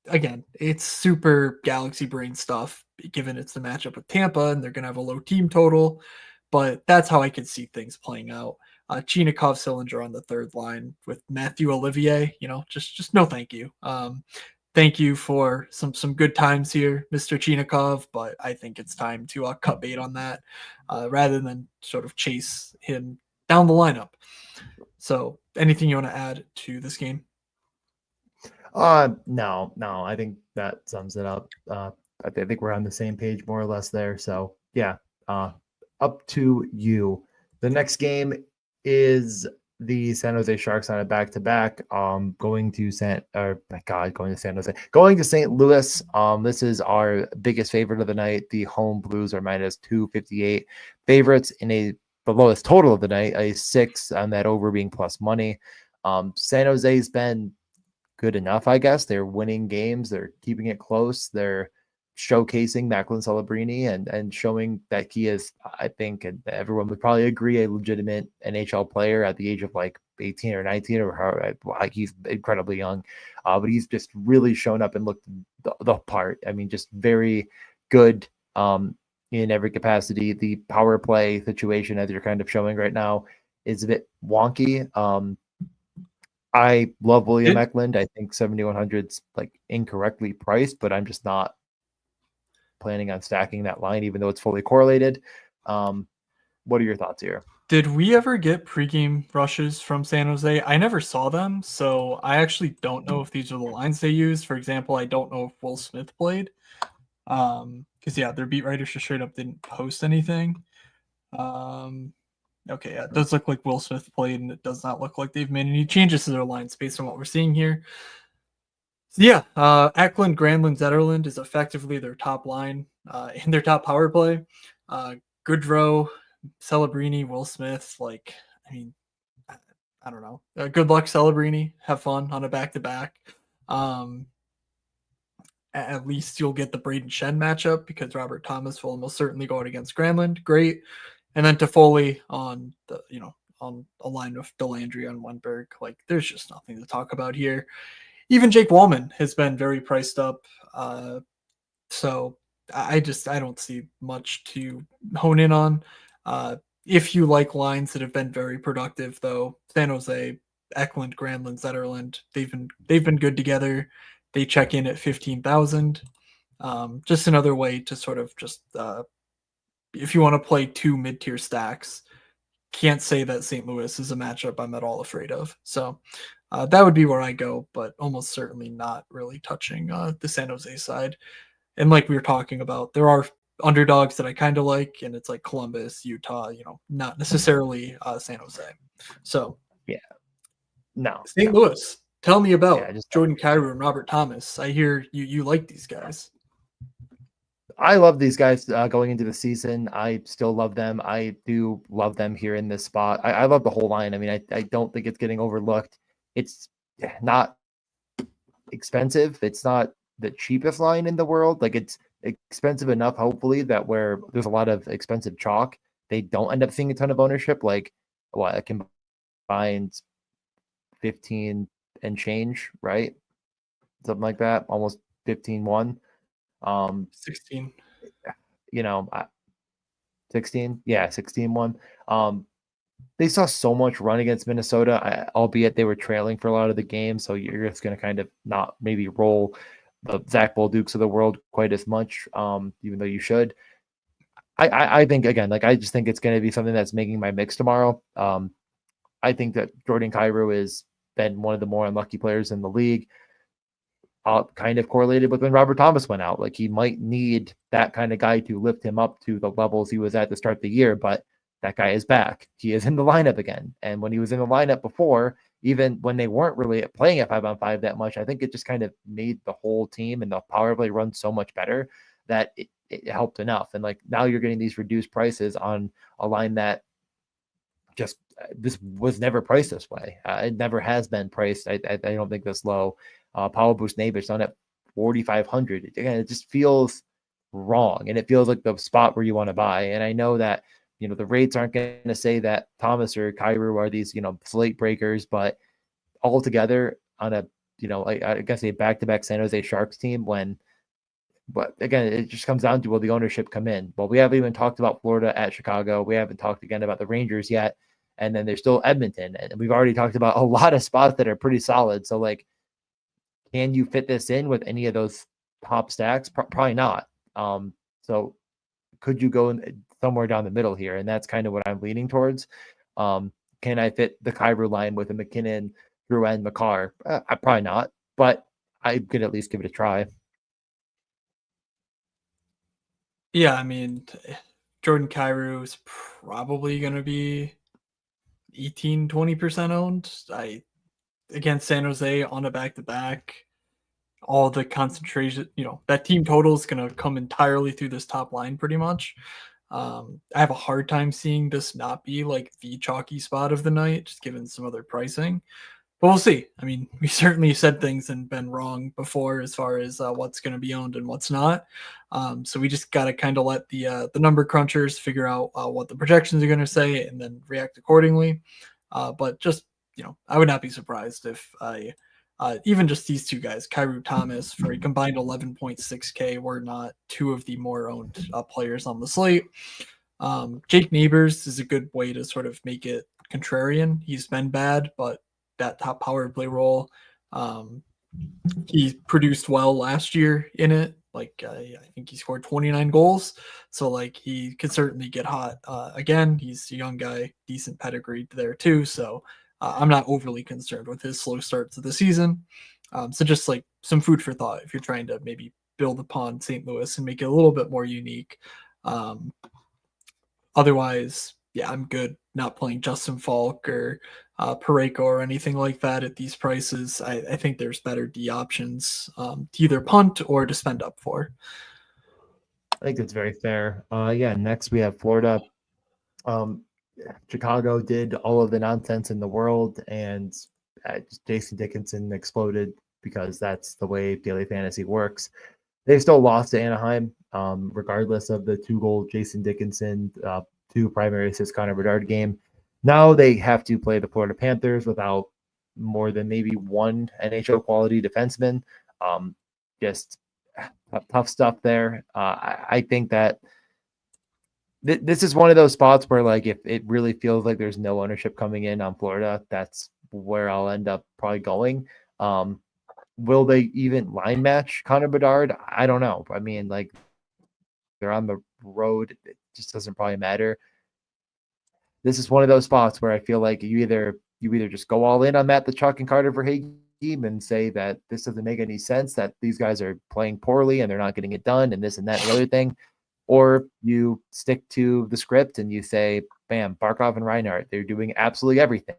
Again, it's super galaxy brain stuff, given it's the matchup with Tampa and they're going to have a low team total. But that's how I could see things playing out. Chinikov, Sillinger on the third line with Matthew Olivier. Just no thank you. Thank you for some good times here, Mr. Chinikov, but I think it's time to cut bait on that rather than sort of chase him down the lineup. So anything you want to add to this game? No, I think that sums it up. I think we're on the same page more or less there. So yeah, up to you. The next game is the San Jose Sharks on a back-to-back, going to San St. Louis. This is our biggest favorite of the night. The home Blues are minus 258 favorites in the lowest total of the night, a 6 on that over being plus money. San Jose's been good enough, I guess. They're winning games. They're keeping it close. They're showcasing Macklin Celebrini and showing that he is, I think, and everyone would probably agree, a legitimate NHL player at the age of like 18 or 19 or how, like he's incredibly young, but he's just really shown up and looked the part. I mean, just very good in every capacity. The power play situation, as you're kind of showing right now, is a bit wonky. I love William Eklund. I think 7,100's like incorrectly priced, but I'm just not planning on stacking that line, even though it's fully correlated. What are your thoughts here? Did we ever get pregame rushes from San Jose? I never saw them, so I actually don't know if these are the lines they used. For example, I don't know if Will Smith played. Because their beat writers just straight up didn't post anything. Okay, it does look like Will Smith played, and it does not look like they've made any changes to their lines based on what we're seeing here. So Eklund, Granlund, Zetterlund is effectively their top line in their top power play. Goodrow, Celebrini, Will Smith. I don't know. Good luck, Celebrini. Have fun on a back-to-back. At least you'll get the Braden Shen matchup because Robert Thomas will most certainly go out against Granlund. Great. And then Toffoli on on a line with Delandry on Wenberg. Like, there's just nothing to talk about here. Even Jake Wallman has been very priced up. So I don't see much to hone in on. If you like lines that have been very productive, though, San Jose, Eklund, Granlund, Zetterlund, they've been good together. They check in at 15,000. Just another way to sort of just if you want to play two mid-tier stacks, can't say that St. Louis is a matchup I'm at all afraid of. So that would be where I go, but almost certainly not really touching the San Jose side. And like we were talking about, there are underdogs that I kind of like, and it's like Columbus, Utah, not necessarily San Jose. So yeah, no. St. Louis, tell me about just Jordan Kyrou and Robert Thomas. I hear you like these guys. I love these guys going into the season. I still love them. I do love them here in this spot. I love the whole line. I mean, I don't think it's getting overlooked. It's not expensive. It's not the cheapest line in the world. Like, it's expensive enough, hopefully, that where there's a lot of expensive chalk, they don't end up seeing a ton of ownership. Like, what, it combines 15 and change, right? Something like that, almost 15-1. 16. 16. Yeah, 16-1. They saw so much run against Minnesota, albeit they were trailing for a lot of the game. So you're just going to kind of not maybe roll the Zach Boldukes of the world quite as much, even though you should. I think, again, like, I just think it's going to be something that's making my mix tomorrow. I think that Jordan Kyrou has been one of the more unlucky players in the league. Kind of correlated with when Robert Thomas went out. Like, he might need that kind of guy to lift him up to the levels he was at to start the year, but that guy is back. He is in the lineup again. And when he was in the lineup before, even when they weren't really playing at 5-on-5 that much, I think it just kind of made the whole team and the power play run so much better that it helped enough. And like, now you're getting these reduced prices on a line that just this was never priced this way. It never has been priced. I don't think this low. Paolo Buchnevich on at 4,500. Again, it just feels wrong, and it feels like the spot where you want to buy. And I know that the rates aren't going to say that Thomas or Kyrou are these slate breakers, but altogether on a I guess a back-to-back San Jose Sharks team, but again, it just comes down to, will the ownership come in? Well, we haven't even talked about Florida at Chicago. We haven't talked again about the Rangers yet, and then there's still Edmonton, and we've already talked about a lot of spots that are pretty solid. So like, can you fit this in with any of those top stacks? Probably not. So could you go somewhere down the middle here? And that's kind of what I'm leaning towards. Can I fit the Kyrou line with a McKinnon, Drouin, Makar? Probably not, but I could at least give it a try. Yeah, I mean, Jordan Kyrou is probably going to be 18-20% owned. Against San Jose on a back-to-back, all the concentration, that team total is going to come entirely through this top line pretty much. I have a hard time seeing this not be like the chalky spot of the night, just given some other pricing. But we'll see. I mean, we certainly said things and been wrong before as far as what's going to be owned and what's not. So we just got to kind of let the number crunchers figure out what the projections are going to say and then react accordingly. But just, I would not be surprised if even just these two guys, Kyrou, Thomas, for a combined 11.6K, were not two of the more owned players on the slate. Jake Neighbors is a good way to sort of make it contrarian. He's been bad, but that top power play role, he produced well last year in it. Like, I think he scored 29 goals. So like, he could certainly get hot again. He's a young guy, decent pedigree there too. So I'm not overly concerned with his slow start to the season. So just like some food for thought if you're trying to maybe build upon St. Louis and make it a little bit more unique. Otherwise, yeah, I'm good not playing Justin Falk or Pareko or anything like that at these prices. I think there's better D options to either punt or to spend up for. I think that's very fair. Yeah, next we have Florida. Chicago did all of the nonsense in the world, and Jason Dickinson exploded because that's the way daily fantasy works. They still lost to Anaheim, regardless of the 2-goal Jason Dickinson, 2 primary assist Connor Bedard game. Now they have to play the Florida Panthers without more than maybe one NHL quality defenseman. Just tough stuff there. I think that this is one of those spots where, like, if it really feels like there's no ownership coming in on Florida, that's where I'll end up probably going. Will they even line match Connor Bedard? I don't know. I mean, like, they're on the road. It just doesn't probably matter. This is one of those spots where I feel like you either just go all in on Matt Tkachuk and Carter Verhaeghe and say that this doesn't make any sense, that these guys are playing poorly and they're not getting it done and this and that and the other thing, or you stick to the script and you say, bam, Barkov and Reinhart, they're doing absolutely everything,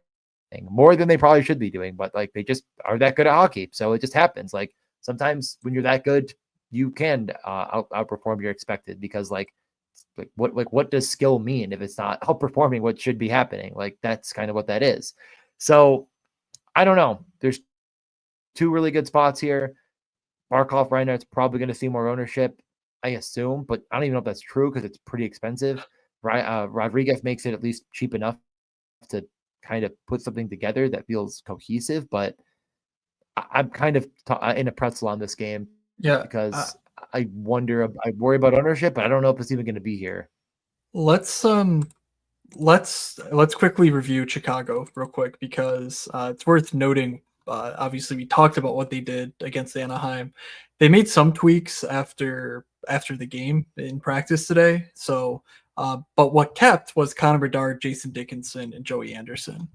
more than they probably should be doing, but like they just are that good at hockey. So it just happens. Like sometimes when you're that good, you can outperform your expected, because like what does skill mean if it's not outperforming what should be happening? Like that's kind of what that is. So I don't know. There's two really good spots here. Barkov Reinhardt's probably going to see more ownership, I assume, but I don't even know if that's true because it's pretty expensive. Rodriguez makes it at least cheap enough to kind of put something together that feels cohesive, but I'm kind of in a pretzel on this game. Yeah, because I worry about ownership, but I don't know if it's even going to be here. Let's quickly review Chicago real quick, because it's worth noting. Obviously, we talked about what they did against Anaheim. They made some tweaks after the game in practice today. So, but what kept was Connor Bedard, Jason Dickinson, and Joey Anderson.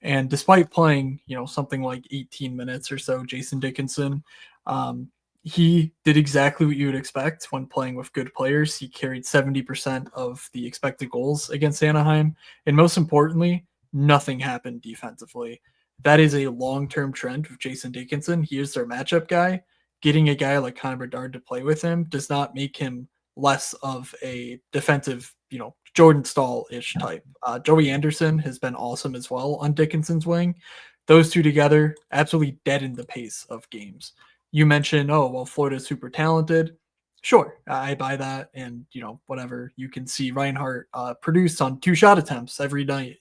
And despite playing, something like 18 minutes or so, Jason Dickinson, he did exactly what you would expect when playing with good players. He carried 70% of the expected goals against Anaheim. And most importantly, nothing happened defensively. That is a long-term trend with Jason Dickinson. He is their matchup guy. Getting a guy like Connor Bedard to play with him does not make him less of a defensive, Jordan Stahl-ish type. Joey Anderson has been awesome as well on Dickinson's wing. Those two together absolutely deadened the pace of games. You mentioned, oh, well, Florida's super talented. Sure, I buy that. And, whatever, you can see Reinhart produce on 2 shot attempts every night,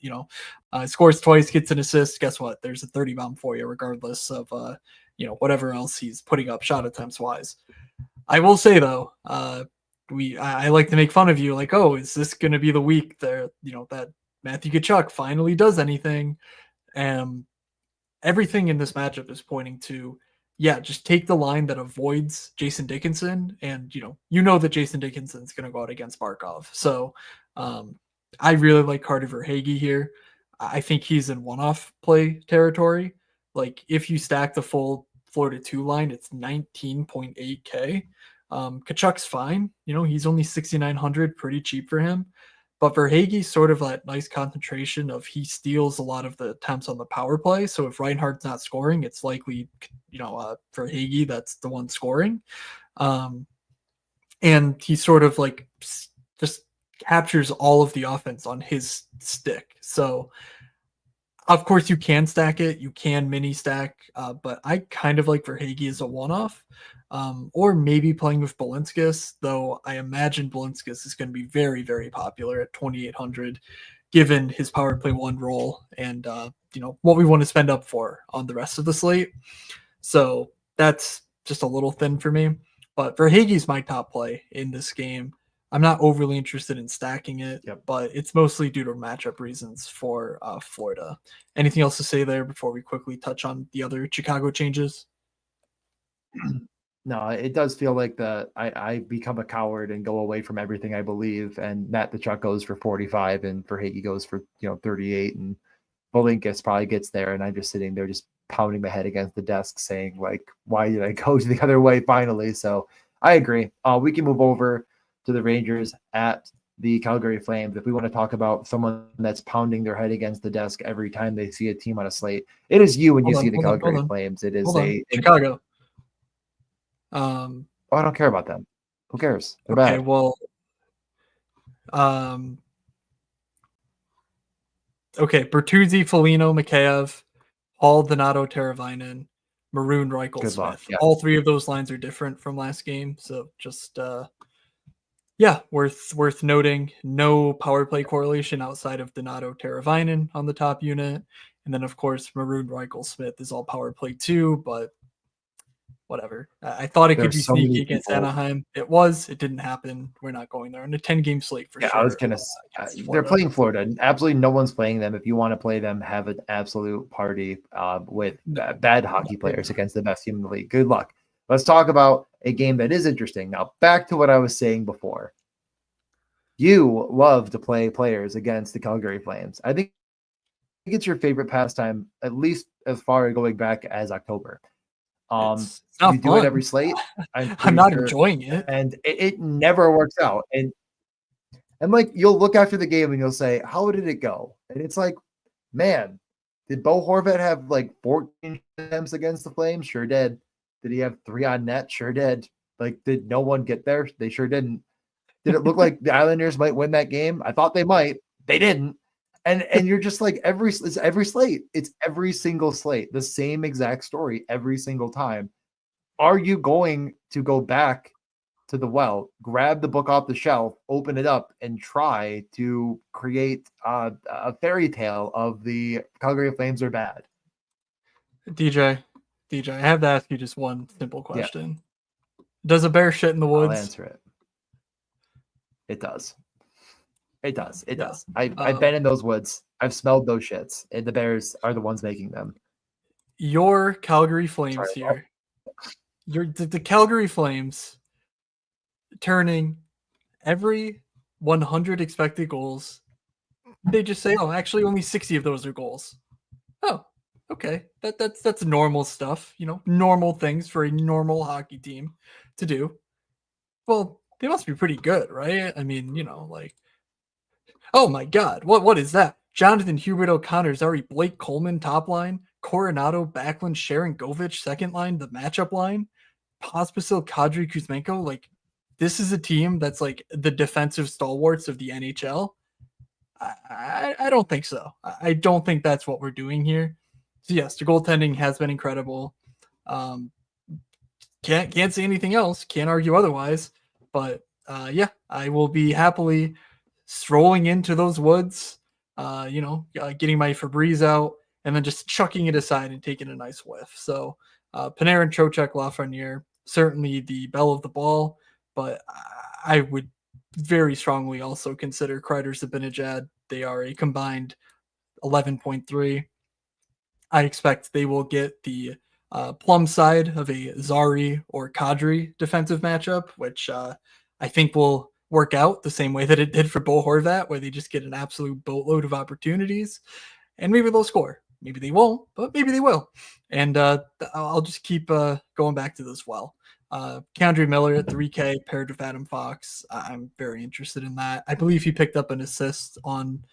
scores twice, gets an assist. Guess what? There's a 30 bomb for you, regardless of, whatever else he's putting up shot attempts wise. I will say though, I like to make fun of you, like, oh, is this going to be the week there, that Matthew Tkachuk finally does anything? Everything in this matchup is pointing to, just take the line that avoids Jason Dickinson, and that Jason Dickinson is going to go out against Barkov. So I really like Carter Verhaeghe here. I think he's in one-off play territory. Like if you stack the full Florida 2 line, it's 19.8K. Kachuk's fine. He's only 6,900, pretty cheap for him. But Verhaeghe's sort of that nice concentration of, he steals a lot of the attempts on the power play. So if Reinhardt's not scoring, it's likely, Verhaeghe that's the one scoring. And he sort of like just captures all of the offense on his stick. So of course you can stack it, you can mini stack, but I kind of like Verhaeghe as a one-off. Or maybe playing with Balinskis, though I imagine Balinskis is going to be very, very popular at 2,800, given his power play 1 role and what we want to spend up for on the rest of the slate. So that's just a little thin for me. But Verhaeghe's my top play in this game. I'm not overly interested in stacking it, but it's mostly due to matchup reasons for Florida. Anything else to say there before we quickly touch on the other Chicago changes? No, it does feel like I become a coward and go away from everything I believe. And Matt Tkachuk goes for 45 and Verhaeghe goes for 38, and Balinkas probably gets there, and I'm just sitting there just pounding my head against the desk saying, like, why did I go to the other way finally? So I agree. We can move over to the Rangers at the Calgary Flames. If we want to talk about someone that's pounding their head against the desk every time they see a team on a slate, it is you when you see the Calgary Flames. It is Chicago. I don't care about them. Who cares? They're okay, bad. Well, Bertuzzi, Foligno, Mikheyev, Hall, Donato, Teravainen, Maroon, Reichel, Smith. Yeah. All 3 of those lines are different from last game, so just Yeah, worth noting, no power play correlation outside of Donato Teravainen on the top unit. And then, of course, Maroon Reichel Smith is all power play too, but whatever. I thought it could There's be so many sneaky against people. Anaheim. It didn't happen. We're not going there. In a 10-game slate for Yeah, sure. I was gonna. They're playing Florida. Absolutely, no one's playing them. If you want to play them, have an absolute party with bad hockey players against the best team in the league. Good luck. Let's talk about a game that is interesting. Now, back to what I was saying before. You love to play players against the Calgary Flames. I think it's your favorite pastime, at least as far going back as October. It's not You do fun. it every slate. I'm I'm pretty not sure, enjoying it. and it never works out. And like you'll look after the game and you'll say, "How did it go?" And it's like, man, did Bo Horvat have like 14 attempts against the Flames? Sure did. Did he have 3 on net? Sure did. Like, did no one get there? They sure didn't. Did it look like the Islanders might win that game? I thought they might. They didn't. And you're just like it's every slate. It's every single slate. The same exact story every single time. Are you going to go back to the well, grab the book off the shelf, open it up, and try to create a fairy tale of the Calgary Flames are bad? DJ, I have to ask you just one simple Yeah, question. Does a bear shit in the I'll woods? answer it. It does. It does. It Yeah. does. I've been in those woods. I've smelled those shits, and the bears are the ones making them. Your Calgary Flames here. The Calgary Flames turning every 100 expected goals. They just say, "Oh, actually, only 60 of those are goals." Oh, okay. That's normal stuff. Normal things for a normal hockey team to do. Well, they must be pretty good, right? I mean, like, oh my God, what is that? Jonathan Hubert O'Connor, Zari Blake Coleman top line, Coronado, Backlund, Sharon Govich second line, the matchup line, Pospisil, Kadri, Kuzmenko. Like, this is a team that's like the defensive stalwarts of the NHL. I don't think so. I don't think that's what we're doing here. So yes, the goaltending has been incredible. Can't say anything else. Can't argue otherwise. But yeah, I will be happily strolling into those woods. Getting my Febreze out and then just chucking it aside and taking a nice whiff. So Panarin, Trocheck, Lafreniere, certainly the belle of the ball, but I would very strongly also consider Kreider, Zibanejad. They are a combined 11.3. I expect they will get the plum side of a Zari or Kadri defensive matchup, which I think will work out the same way that it did for Bo Horvat, where they just get an absolute boatload of opportunities, and maybe they'll score. Maybe they won't, but maybe they will. And I'll just keep going back to this well. Keandre Miller at 3K paired with Adam Fox. I'm very interested in that. I believe he picked up an assist on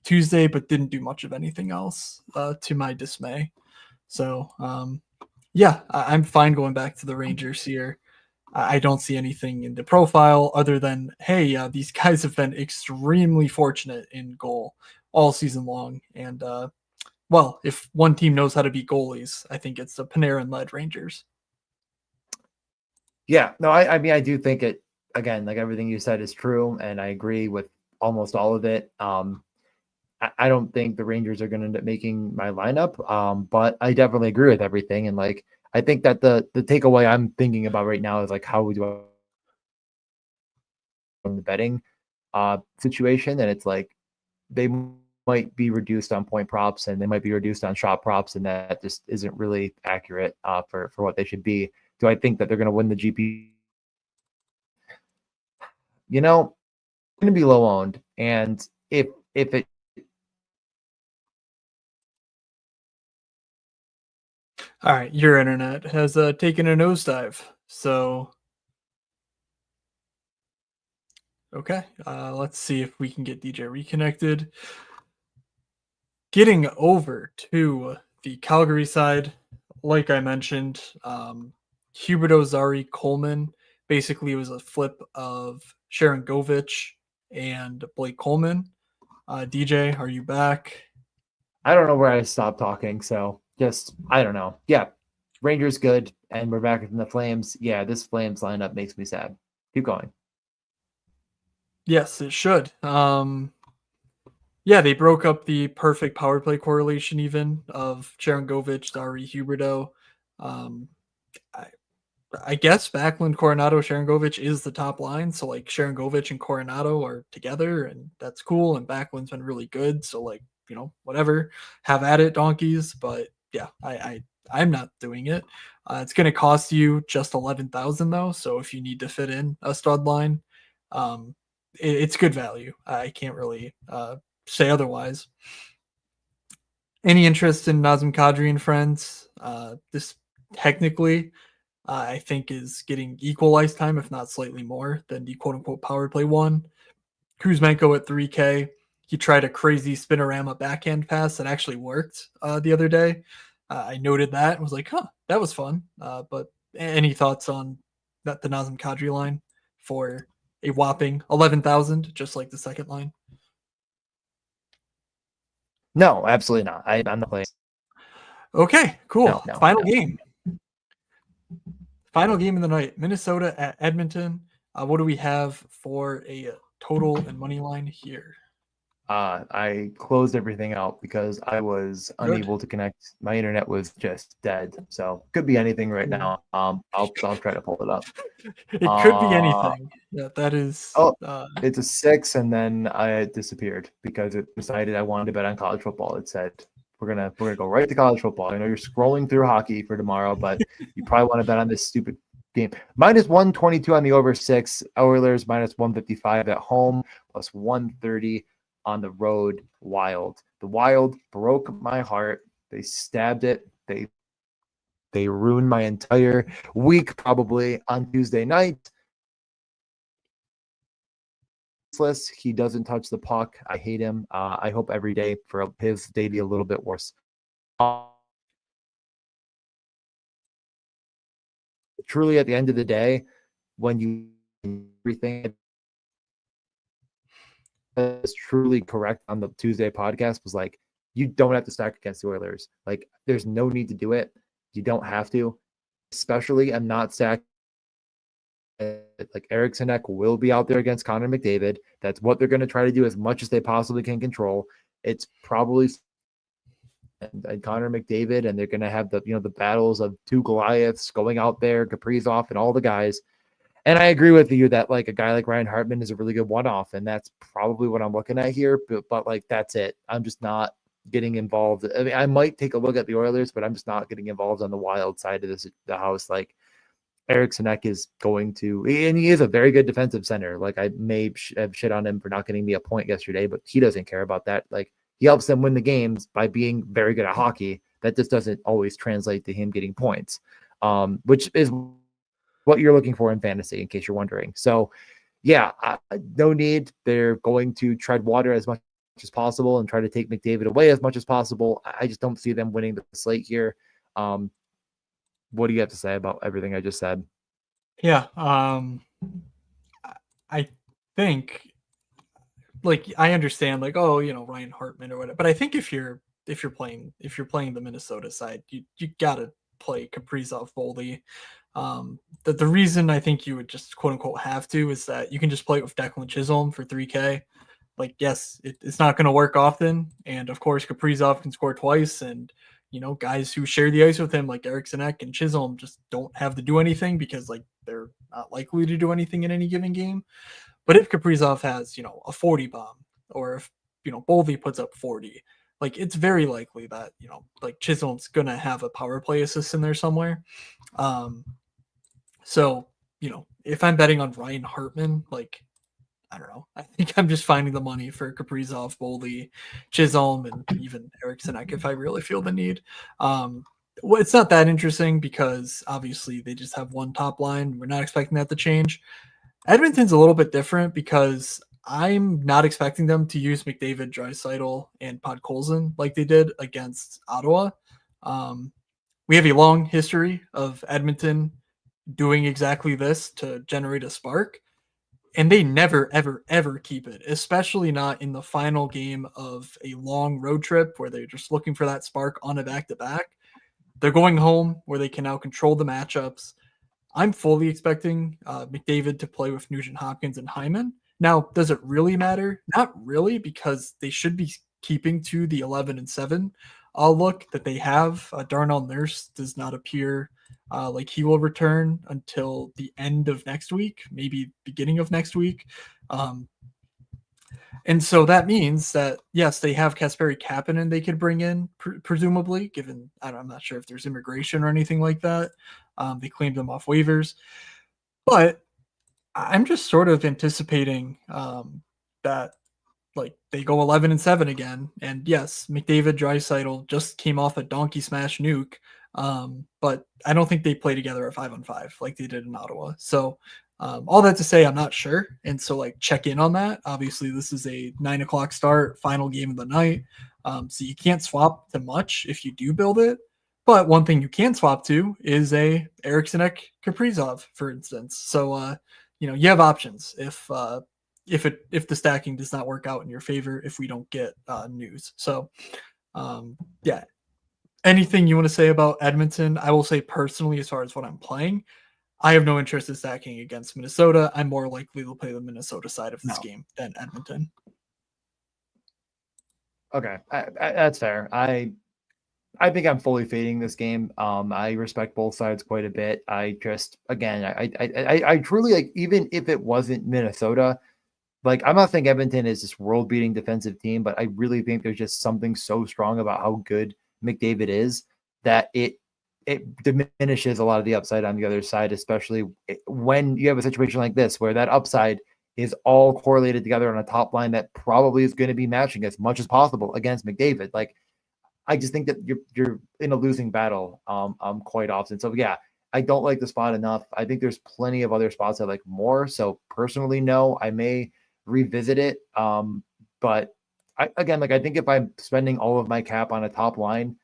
Tuesday, but didn't do much of anything else, to my dismay. So, yeah, I'm fine going back to the Rangers here. I don't see anything in the profile other than, hey, these guys have been extremely fortunate in goal all season long. And, well, if one team knows how to beat goalies, I think it's the Panarin-led Rangers. Yeah, no, I mean, I do think it, again, like everything you said is true, and I agree with almost all of it. I don't think the Rangers are going to end up making my lineup, but I definitely agree with everything. And like, I think that the takeaway I'm thinking about right now is like, how would you the betting situation? And it's like, they might be reduced on point props and they might be reduced on shot props, and that just isn't really accurate for what they should be. Do I think that they're going to win the GP? Going to be low owned, and if it. All right, your internet has taken a nosedive. So, okay, let's see if we can get DJ reconnected. Getting over to the Calgary side, like I mentioned, Hubert Ozari Coleman basically was a flip of Sharon Govich and Blake Coleman. DJ, are you back? I don't know where I stopped talking, so just I don't know. Yeah, Rangers good, and we're back in the Flames. Yeah, this Flames lineup makes me sad. Keep going. Yes, it should. Yeah, they broke up the perfect power play correlation even of Sharangovich, Dari, Huberdeau. Um, I, I guess Backlund, Coronado, Sharangovich is the top line. So like Sharangovich and Coronado are together, and that's cool. And Backlund's been really good. So like whatever, have at it, donkeys. But yeah, I'm not doing it. It's going to cost you just 11,000 though. So if you need to fit in a stud line, um, it's good value. I can't really say otherwise. Any interest in Nazem Kadri and friends? This technically, I think, is getting equal ice time, if not slightly more, than the quote unquote power play one. Kuzmenko at 3K. He tried a crazy spinorama backhand pass that actually worked the other day. I noted that and was like, huh, that was fun. But any thoughts on the Nazem Kadri line for a whopping 11,000, just like the second line? No, absolutely not. I'm not playing. Okay, cool. No, Final game. Final game of the night. Minnesota at Edmonton. What do we have for a total and money line here? I closed everything out because I was unable to connect. My internet was just dead. So could be anything right now. I'll try to pull it up. It could be anything. Yeah, that is. Oh, it's a 6, and then I disappeared because it decided I wanted to bet on college football. It said we're gonna go right to college football. I know you're scrolling through hockey for tomorrow, but you probably want to bet on this stupid game. Minus 122 on the over 6. Oilers minus 155 at home, plus 130 on the road. Wild. The Wild broke my heart. They stabbed it. They ruined my entire week probably on Tuesday night. He doesn't touch the puck. I hate him. I hope every day for his day be a little bit worse. Truly, at the end of the day, when you everything is truly correct on the Tuesday podcast was like, you don't have to stack against the Oilers. Like, there's no need to do it. You don't have to. Especially, I'm not stacking. Like Eriksson Ek will be out there against Connor McDavid. That's what they're going to try to do as much as they possibly can control. It's probably and Connor McDavid, and they're going to have the battles of two Goliaths going out there, Kaprizov and all the guys. And I agree with you that like a guy like Ryan Hartman is a really good one-off, and that's probably what I'm looking at here. But like that's it. I'm just not getting involved. I mean, I might take a look at the Oilers, but I'm just not getting involved on the Wild side of the house. Like Eriksson Ek is going to, and he is a very good defensive center. Like I may have shit on him for not getting me a point yesterday, but he doesn't care about that. Like he helps them win the games by being very good at hockey. That just doesn't always translate to him getting points, which is what you're looking for in fantasy, in case you're wondering. So yeah, no need. They're going to tread water as much as possible and try to take McDavid away as much as possible. I just don't see them winning the slate here. What do you have to say about everything I just said? Yeah, I think, like, I understand, like, oh, Ryan Hartman or whatever, but I think if you're playing the Minnesota side, you gotta play Kaprizov, Boldy. The reason I think you would just quote unquote have to is that you can just play it with Declan Chisholm for 3K. Like, yes, it's not going to work often, and of course Kaprizov can score twice, and guys who share the ice with him like Eriksson Ek and Chisholm just don't have to do anything because like they're not likely to do anything in any given game. But if Kaprizov has a 40 bomb, or if Boldy puts up 40, like it's very likely that like Chisholm's gonna have a power play assist in there somewhere. So if I'm betting on Ryan Hartman, like I don't know. I think I'm just finding the money for Kaprizov, Boldy, Chisholm, and even Eriksson Ek if I really feel the need. Well, it's not that interesting because obviously they just have one top line. We're not expecting that to change. Edmonton's a little bit different because I'm not expecting them to use McDavid, Draisaitl, and Podkolzin like they did against Ottawa. We have a long history of Edmonton doing exactly this to generate a spark. And they never, ever, ever keep it, especially not in the final game of a long road trip where they're just looking for that spark on a back-to-back. They're going home where they can now control the matchups. I'm fully expecting McDavid to play with Nugent Hopkins and Hyman. Now, does it really matter? Not really, because they should be keeping to the 11-7 look that they have. Darnell Nurse does not appear like he will return until the end of next week, maybe beginning of next week. And so that means that, yes, they have Kasperi Kapanen they could bring in, presumably, given, I'm not sure if there's immigration or anything like that. They claimed them off waivers. But I'm just sort of anticipating that like they go 11-7 again. And yes, McDavid, Draisaitl just came off a donkey smash nuke. But I don't think they play together at 5-on-5 like they did in Ottawa. So all that to say, I'm not sure. And so like check in on that. Obviously, this is a 9:00 start, final game of the night. So you can't swap to much if you do build it. But one thing you can swap to is a Eriksson Kaprizov, for instance. So you have options if the stacking does not work out in your favor if we don't get news. So yeah. Anything you want to say about Edmonton? I will say personally, as far as what I'm playing, I have no interest in stacking against Minnesota. I'm more likely to play the Minnesota side of this game than Edmonton. Okay, that's fair. I think I'm fully fading this game. I respect both sides quite a bit. I just, again, I truly, like, even if it wasn't Minnesota, like, I'm not saying Edmonton is this world-beating defensive team, but I really think there's just something so strong about how good McDavid is that it diminishes a lot of the upside on the other side, especially when you have a situation like this where that upside is all correlated together on a top line that probably is going to be matching as much as possible against McDavid. Like, I just think that you're in a losing battle quite often. So yeah, I don't like the spot enough. I think there's plenty of other spots I like more. So personally, no, I may revisit it. But I think if I'm spending all of my cap on a top line,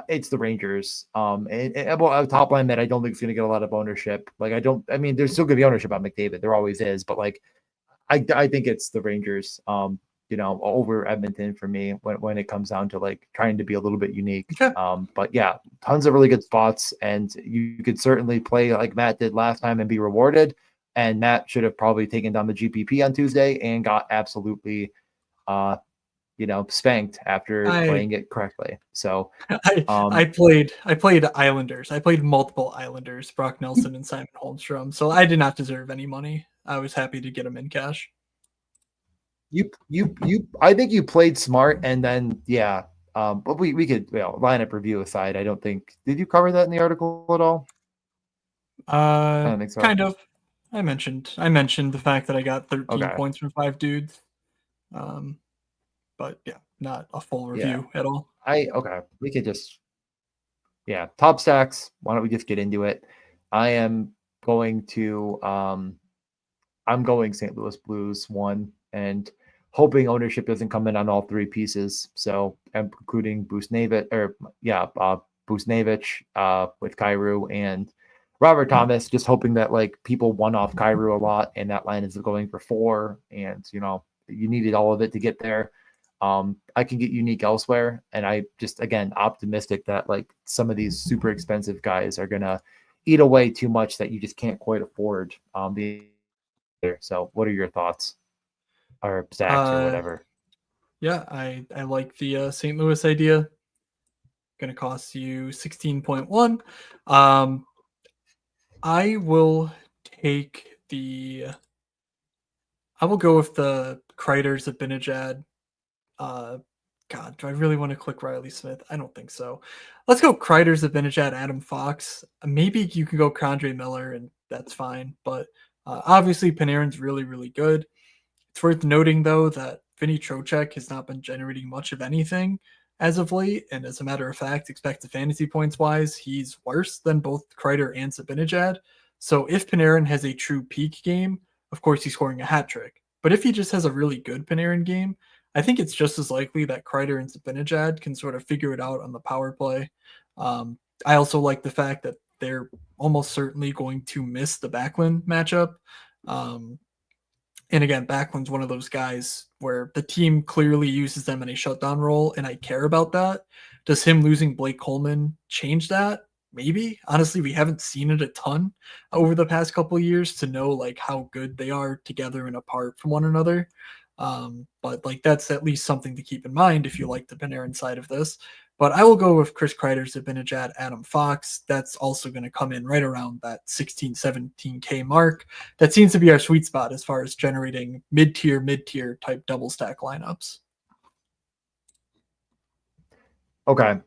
it's the Rangers. And a top line that I don't think is going to get a lot of ownership. Like, there's still going to be ownership on McDavid. There always is. But like, I think it's the Rangers. Over Edmonton for me when it comes down to like trying to be a little bit unique. Okay. But yeah, tons of really good spots, and you could certainly play like Matt did last time and be rewarded. And Matt should have probably taken down the GPP on Tuesday and got absolutely, spanked after playing it correctly. So I played Islanders. I played multiple Islanders, Brock Nelson and Simon Holmstrom. So I did not deserve any money. I was happy to get them in cash. I think you played smart, and then but we could lineup review aside. I don't think, did you cover that in the article at all? I don't think so. Kind of. I mentioned the fact that I got 13 points from 5 dudes. But yeah, not a full review at all. We could just top stacks. Why don't we just get into it? I am going to I'm going St. Louis Blues 1 and hoping ownership doesn't come in on all 3 pieces. So I'm including Buchnevich with Kyrou and Robert Thomas, just hoping that like people won off Kyrou a lot and that line is going for 4, and you needed all of it to get there. I can get unique elsewhere, and I just, again, optimistic that like some of these super expensive guys are gonna eat away too much that you just can't quite afford. So what are your thoughts, or stacks or whatever? Yeah, I like the St. Louis idea. Going to cost you 16.1. I will go with the Kreider Zibanejad. God, do I really want to click Riley Smith? I don't think so. Let's go Kreider Zibanejad, Adam Fox. Maybe you can go K'Andre Miller, and that's fine. But obviously, Panarin's really, really good. It's worth noting, though, that Vinny Trocheck has not been generating much of anything as of late. And as a matter of fact, expected fantasy points-wise, he's worse than both Kreider and Zibanejad. So if Panarin has a true peak game, of course, he's scoring a hat trick. But if he just has a really good Panarin game, I think it's just as likely that Kreider and Zibanejad can sort of figure it out on the power play. I also like the fact that they're almost certainly going to miss the Backlund matchup. And again, Backlund's one of those guys where the team clearly uses them in a shutdown role, and I care about that. Does him losing Blake Coleman change that? maybe. Honestly, we haven't seen it a ton over the past couple of years to know like how good they are together and apart from one another. But like that's at least something to keep in mind if you like the Panarin side of this. But I will go with Chris Kreider, Zibanejad, Adam Fox. That's also going to come in right around that 16, 17K mark. That seems to be our sweet spot as far as generating mid-tier type double stack lineups. Okay.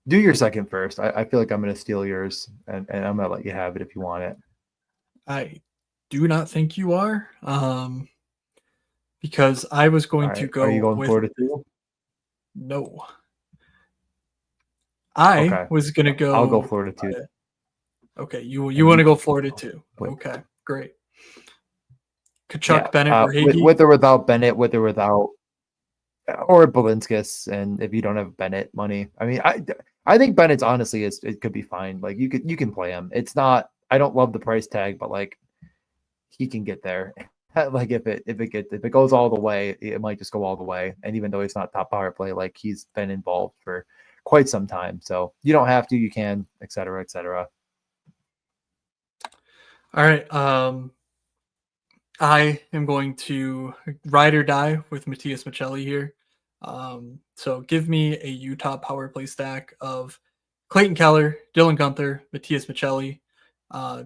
Do your second first. I feel like I'm going to steal yours, and I'm going to let you have it if you want it. I do not think you are, because I was going to go. Are you going with Florida too? No. I was going to go. I'll go Florida too. Okay, you want to go Florida too. Okay, great. Kachuk, Bennett, or Hagee? With or without Bennett, with or without, or Balinskis, and if you don't have Bennett money, I mean, I think Bennett's honestly it could be fine. Like you can play him. It's not. I don't love the price tag, but like he can get there. Like if it goes all the way, it might just go all the way. And even though he's not top power play, like he's been involved for quite some time. So you don't have to, you can, et cetera, et cetera. All right. I am going to ride or die with Matias Maccelli here. So give me a Utah power play stack of Clayton Keller, Dylan Guenther, Matias Maccelli,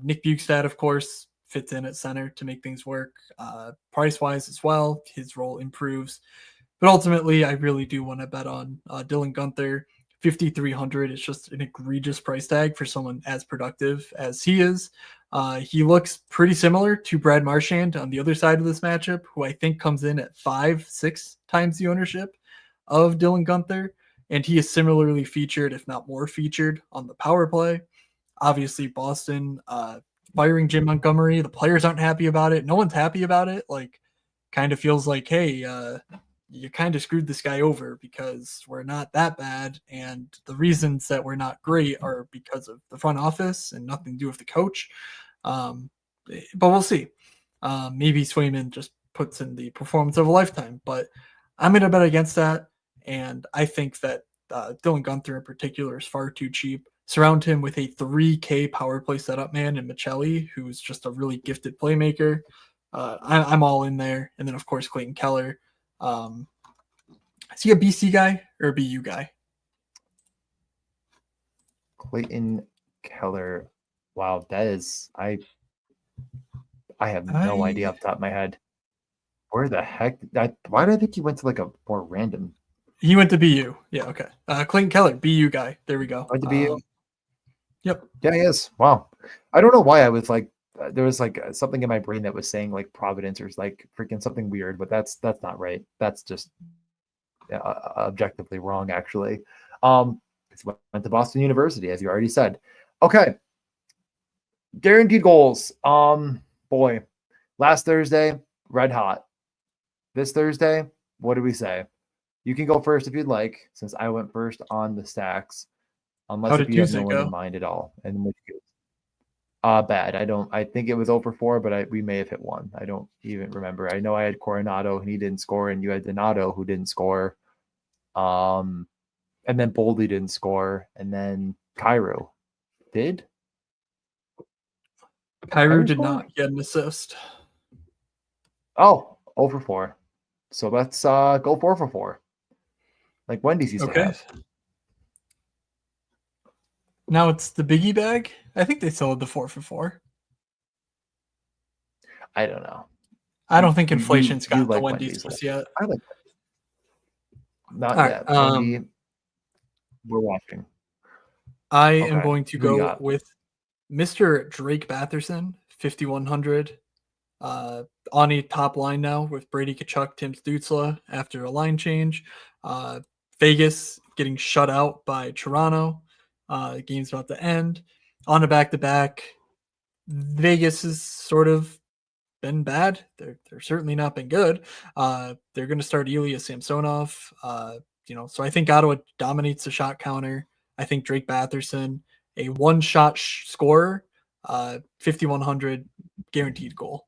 Nick Bjugstad, of course, fits in at center to make things work. Price-wise as well, his role improves. But ultimately, I really do want to bet on Dylan Guenther. 5,300 is just an egregious price tag for someone as productive as he is. He looks pretty similar to Brad Marchand on the other side of this matchup, who I think comes in at 5-6 times the ownership of Dylan Guenther. And he is similarly featured, if not more featured, on the power play. Obviously, Boston firing Jim Montgomery. The players aren't happy about it. No one's happy about it. Like, kind of feels like, hey, you kind of screwed this guy over because we're not that bad. And the reasons that we're not great are because of the front office and nothing to do with the coach. But we'll see. Maybe Swayman just puts in the performance of a lifetime, but I'm going to bet against that. And I think that Dylan Guenther in particular is far too cheap. Surround him with a 3K power play setup man in Maccelli, who's just a really gifted playmaker. I'm all in there. And then, of course, Clayton Keller. Is he a BC guy or a BU guy? Clayton Keller. Wow, that is I have no idea off the top of my head. Where the heck? Why did I think he went to like a more random? He went to BU. Yeah, okay. Clayton Keller, BU guy. There we go. Went to BU. Yep. Yeah, he is. Wow. I don't know why I was like, there was like something in my brain that was saying like Providence or like freaking something weird, but that's not right. That's just objectively wrong, actually. It's went to Boston University, as you already said. Okay. Guaranteed goals. Boy, last Thursday, red hot. This Thursday, what do we say? You can go first if you'd like, since I went first on the stacks. Unless if you have no one in mind at all. And which bad. I think it was 0-4, but we may have hit 1. I don't even remember. I know I had Coronado and he didn't score, and you had Donato who didn't score. And then Boldy didn't score, and then Cairo did. Cairo did not get an assist. Oh, 0-4. So let's go 4-4. Like Wendy's used to have. Now it's the biggie bag. I think they still had the 4-4. I don't know. I don't think inflation's got the Wendy's just yet. I like that. Not yet. Wendy, we're watching. I am going to go with Mr. Drake Batherson, 5,100. On a top line now with Brady Tkachuk, Tim Stützle after a line change. Vegas getting shut out by Toronto. The game's about to end. On a back-to-back, Vegas has sort of been bad. They're certainly not been good. They're going to start Ilya Samsonov. So I think Ottawa dominates the shot counter. I think Drake Batherson, a one-shot scorer, 5,100 guaranteed goal.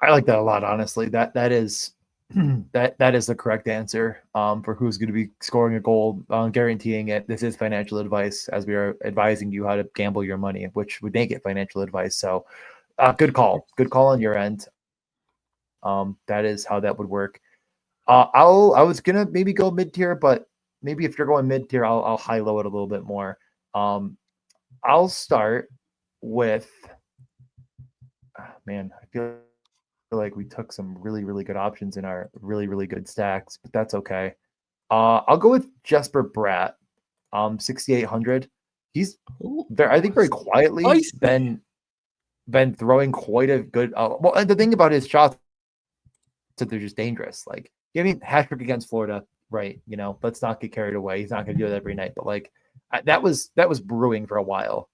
I like that a lot, honestly. That is That is the correct answer for who's going to be scoring a goal, guaranteeing it. This is financial advice, as we are advising you how to gamble your money, which would make it financial advice. So, good call on your end. That is how that would work. I was gonna maybe go mid tier, but maybe if you're going mid tier, I'll high low it a little bit more. I'll start with. Man, I feel like we took some really, really good options in our really, really good stacks, but that's okay. I'll go with Jesper Bratt, 6,800. He's very, I think, very quietly been throwing quite a good. Well, and the thing about his shots that they're just dangerous. Like, I mean, hat trick against Florida, right? Let's not get carried away. He's not going to do it every night, but like that was brewing for a while.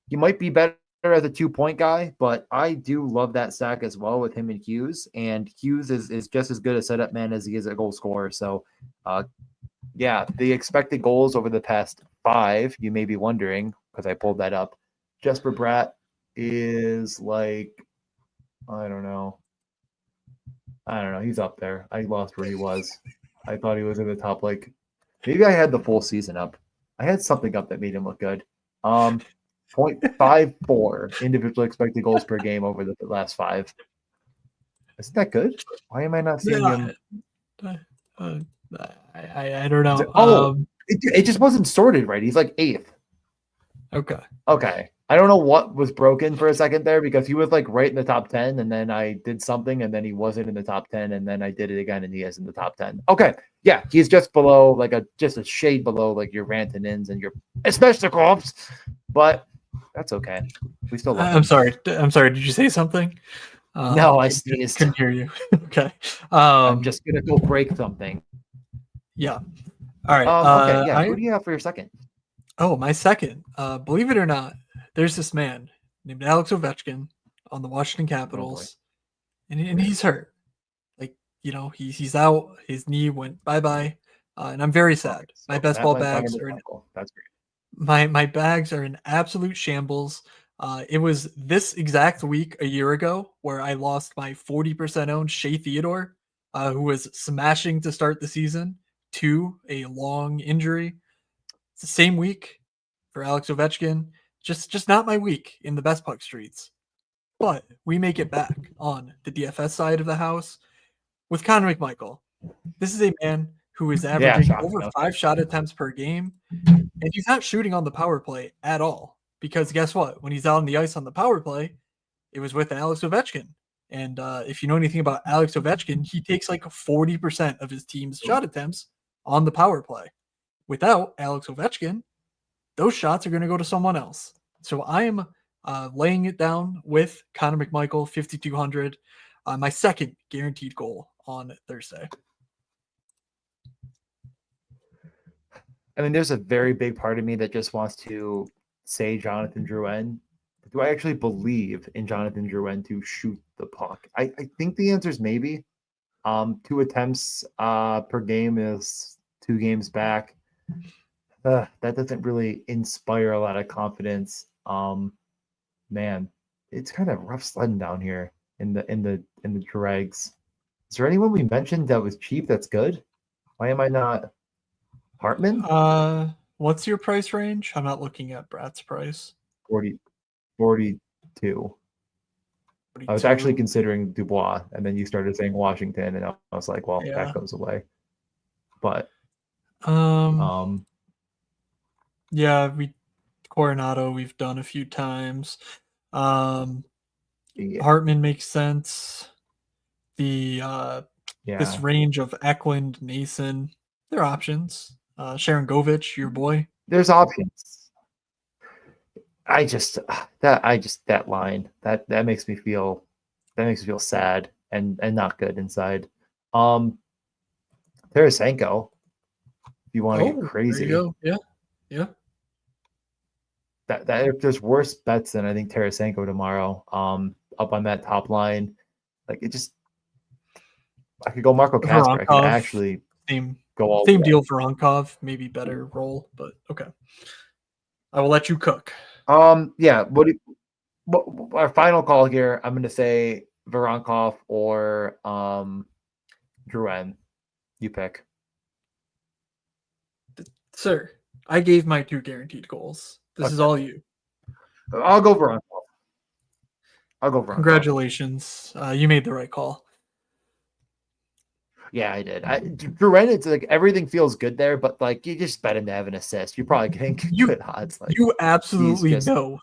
He might be better as a 2-point guy, but I do love that stack as well with him and Hughes. And Hughes is just as good a setup man as he is a goal scorer. So, yeah, the expected goals over the past 5, you may be wondering, because I pulled that up. Jesper Bratt is like, I don't know. He's up there. I lost where he was. I thought he was in the top, like, maybe I had the full season up. I had something up that made him look good. 0.54 individual expected goals per game over the last 5. Isn't that good? Why am I not seeing him? I don't know. It just wasn't sorted right. He's like 8th. Okay. I don't know what was broken for a second there, because he was like right in the top 10, and then I did something, and then he wasn't in the top 10, and then I did it again, and he is in the top 10. Okay. Yeah, he's just below, like just a shade below like your Rantanens and your Svechnikovs, but that's okay. We still love him. I'm sorry. Did you say something? No, I sneezed. Couldn't hear you. Okay. I'm just gonna go break something. Yeah. All right. Okay. Yeah. Who do you have for your second? Oh, my second. Believe it or not, there's this man named Alex Ovechkin on the Washington Capitals, and he's hurt. Like, he's out. His knee went bye-bye, and I'm very sad. My best ball bags are that's great. My bags are in absolute shambles. It was this exact week a year ago where I lost my 40% owned Shea Theodore, who was smashing to start the season, to a long injury. It's the same week for Alex Ovechkin. Just not my week in the best puck streets. But we make it back on the DFS side of the house with Connor McMichael. This is a man who is averaging over 5 shot attempts per game, and he's not shooting on the power play at all. Because guess what? When he's out on the ice on the power play, it was with Alex Ovechkin. And if you know anything about Alex Ovechkin, he takes like 40% of his team's shot attempts on the power play. Without Alex Ovechkin, those shots are going to go to someone else. So I am laying it down with Connor McMichael, 5,200, my second guaranteed goal on Thursday. I mean, there's a very big part of me that just wants to say Jonathan Drouin. Do I actually believe in Jonathan Drouin to shoot the puck? I think the answer is maybe. 2 attempts per game is 2 games back. That doesn't really inspire a lot of confidence. Man, it's kind of rough sledding down here in the dregs. Is there anyone we mentioned that was cheap that's good? Why am I not? Hartman? What's your price range? I'm not looking at Bratt's price. 42. 42. I was actually considering Dubois, and then you started saying Washington, and I was like, well, that goes away. But yeah, Coronado we've done a few times. Hartman makes sense. The this range of Eklund, Nason, they're options. Sharon Govich, your boy. There's options. That line that makes me feel sad and not good inside. Tarasenko, if you want to get crazy. There you go. Yeah. That if there's worse bets than I think Tarasenko tomorrow, up on that top line, like it just I could go Marco Kasper. I could actually go all same deal for Voronkov, maybe better role, but okay. I will let you cook. Yeah. What our final call here? I'm going to say Voronkov or Drouin, you pick. Sir, I gave my 2 guaranteed goals. This is all you. I'll go Veron. Congratulations. You made the right call. Yeah, I did. Drouin, it's like everything feels good there, but like you just bet him to have an assist. You're probably getting good odds. Like, you absolutely know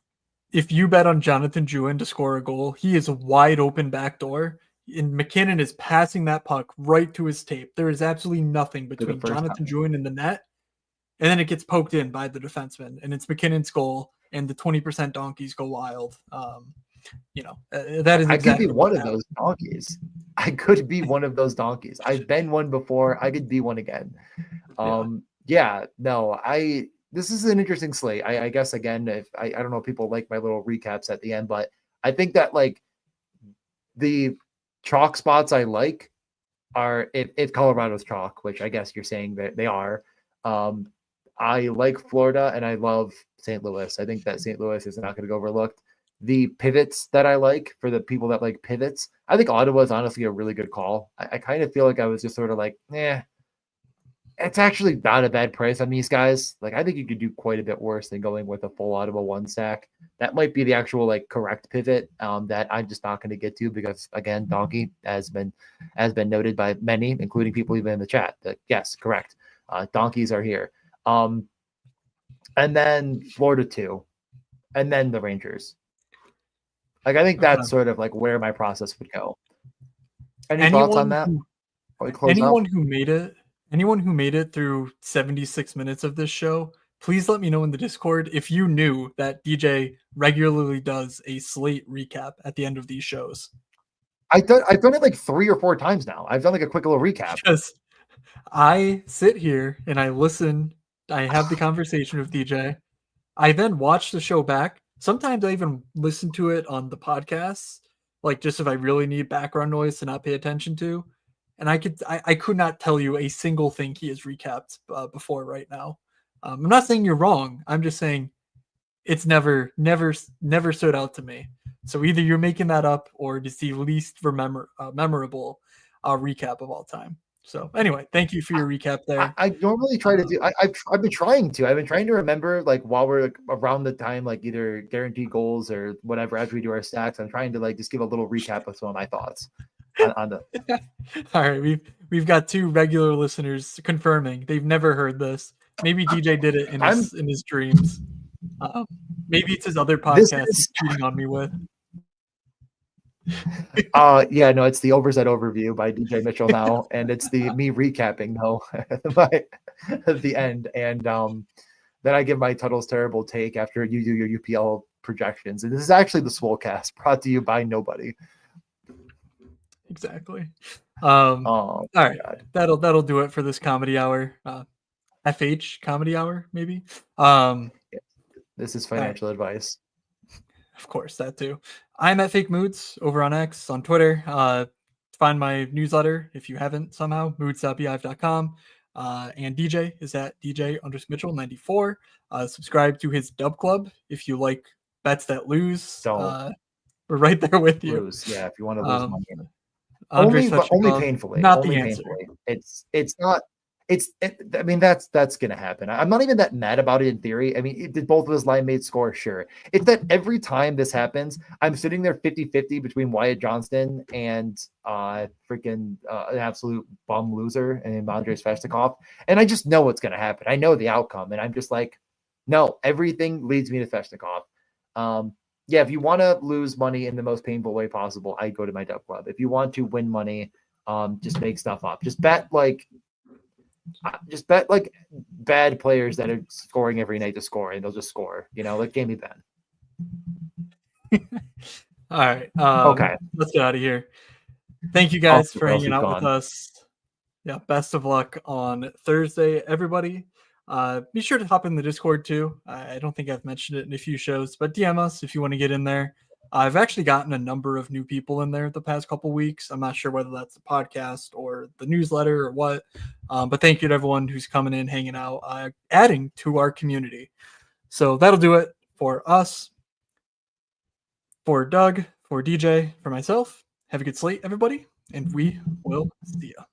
if you bet on Jonathan Drouin to score a goal, he is a wide open back door, and McKinnon is passing that puck right to his tape. There is absolutely nothing between Jonathan Drouin and the net, and then it gets poked in by the defenseman, and it's McKinnon's goal, and the 20% donkeys go wild. That is exactly. I could be one of those donkeys. I could be one of those donkeys. I've been one before. I could be one again. This is an interesting slate. I guess, again, if I don't know if people like my little recaps at the end, but I think that like the chalk spots I like are if Colorado's chalk, which I guess you're saying that they are. I like Florida and I love St. Louis. I think that St. Louis is not going to go overlooked. The pivots that I like, for the people that like pivots, I think Ottawa is honestly a really good call. I kind of feel like I was just sort of like, it's actually not a bad price on these guys. Like, I think you could do quite a bit worse than going with a full Ottawa 1 stack. That might be the actual like correct pivot that I'm just not going to get to because, again, donkey has been noted by many, including people even in the chat, that yes, correct. Donkeys are here. And then Florida 2, and then the Rangers. Like, I think that's sort of like where my process would go. Any thoughts on that? Anyone who made it through 76 minutes of this show, please let me know in the Discord if you knew that DJ regularly does a slate recap at the end of these shows. I've done it like 3 or 4 times now. I've done like a quick little recap. Because I sit here and I listen. I have the conversation with DJ. I then watch the show back. Sometimes I even listen to it on the podcasts, like just if I really need background noise to not pay attention to. And I could not tell you a single thing he has recapped before right now. I'm not saying you're wrong. I'm just saying it's never stood out to me. So either you're making that up or it's the least memorable recap of all time. So anyway, thank you for your recap there. I normally try to do. I've been trying to. I've been trying to remember, like, while we're like around the time, like either guaranteed goals or whatever after we do our stacks. I'm trying to like just give a little recap of some of my thoughts on the. All right, we've got 2 regular listeners confirming they've never heard this. Maybe DJ did it in his dreams. Maybe it's his other podcast he's cheating on me with. It's the Oversight Overview by DJ Mitchell now, and it's the me recapping though at the end, and then I give my Tuttle's terrible take after you do your UPL projections. And this is actually the Swolecast, brought to you by nobody. Exactly. All right, God. That'll do it for this comedy hour. FH comedy hour, maybe. This is financial advice. Of course, that too. I'm at Fake Moods over on X, on Twitter. Find my newsletter if you haven't somehow, moods.beehive.com. And DJ is at DJ_Mitchell94. Subscribe to his Dub Club if you like bets that lose. We're right there with you. If you want to lose money. Only painfully. Not only the answer. Painfully. It's not. I mean, that's going to happen. I'm not even that mad about it in theory. I mean, did both of his line mates score? Sure. It's that every time this happens, I'm sitting there 50-50 between Wyatt Johnston and an absolute bum loser and Andrei Svechnikov. And I just know what's going to happen. I know the outcome. And I'm just like, no, everything leads me to Svechnikov. If you want to lose money in the most painful way possible, I go to my Dub Club. If you want to win money, just make stuff up. Just bet like bad players that are scoring every night to score, and they'll just score. Like Jamie Benn. All right. Okay. Let's get out of here. Thank you guys for hanging out with us. Yeah. Best of luck on Thursday, everybody. Be sure to hop in the Discord too. I don't think I've mentioned it in a few shows, but DM us if you want to get in there. I've actually gotten a number of new people in there the past couple weeks. I'm not sure whether that's the podcast or the newsletter or what, but thank you to everyone who's coming in, hanging out, adding to our community. So that'll do it for us, for Doug, for DJ, for myself. Have a good slate, everybody, and we will see ya.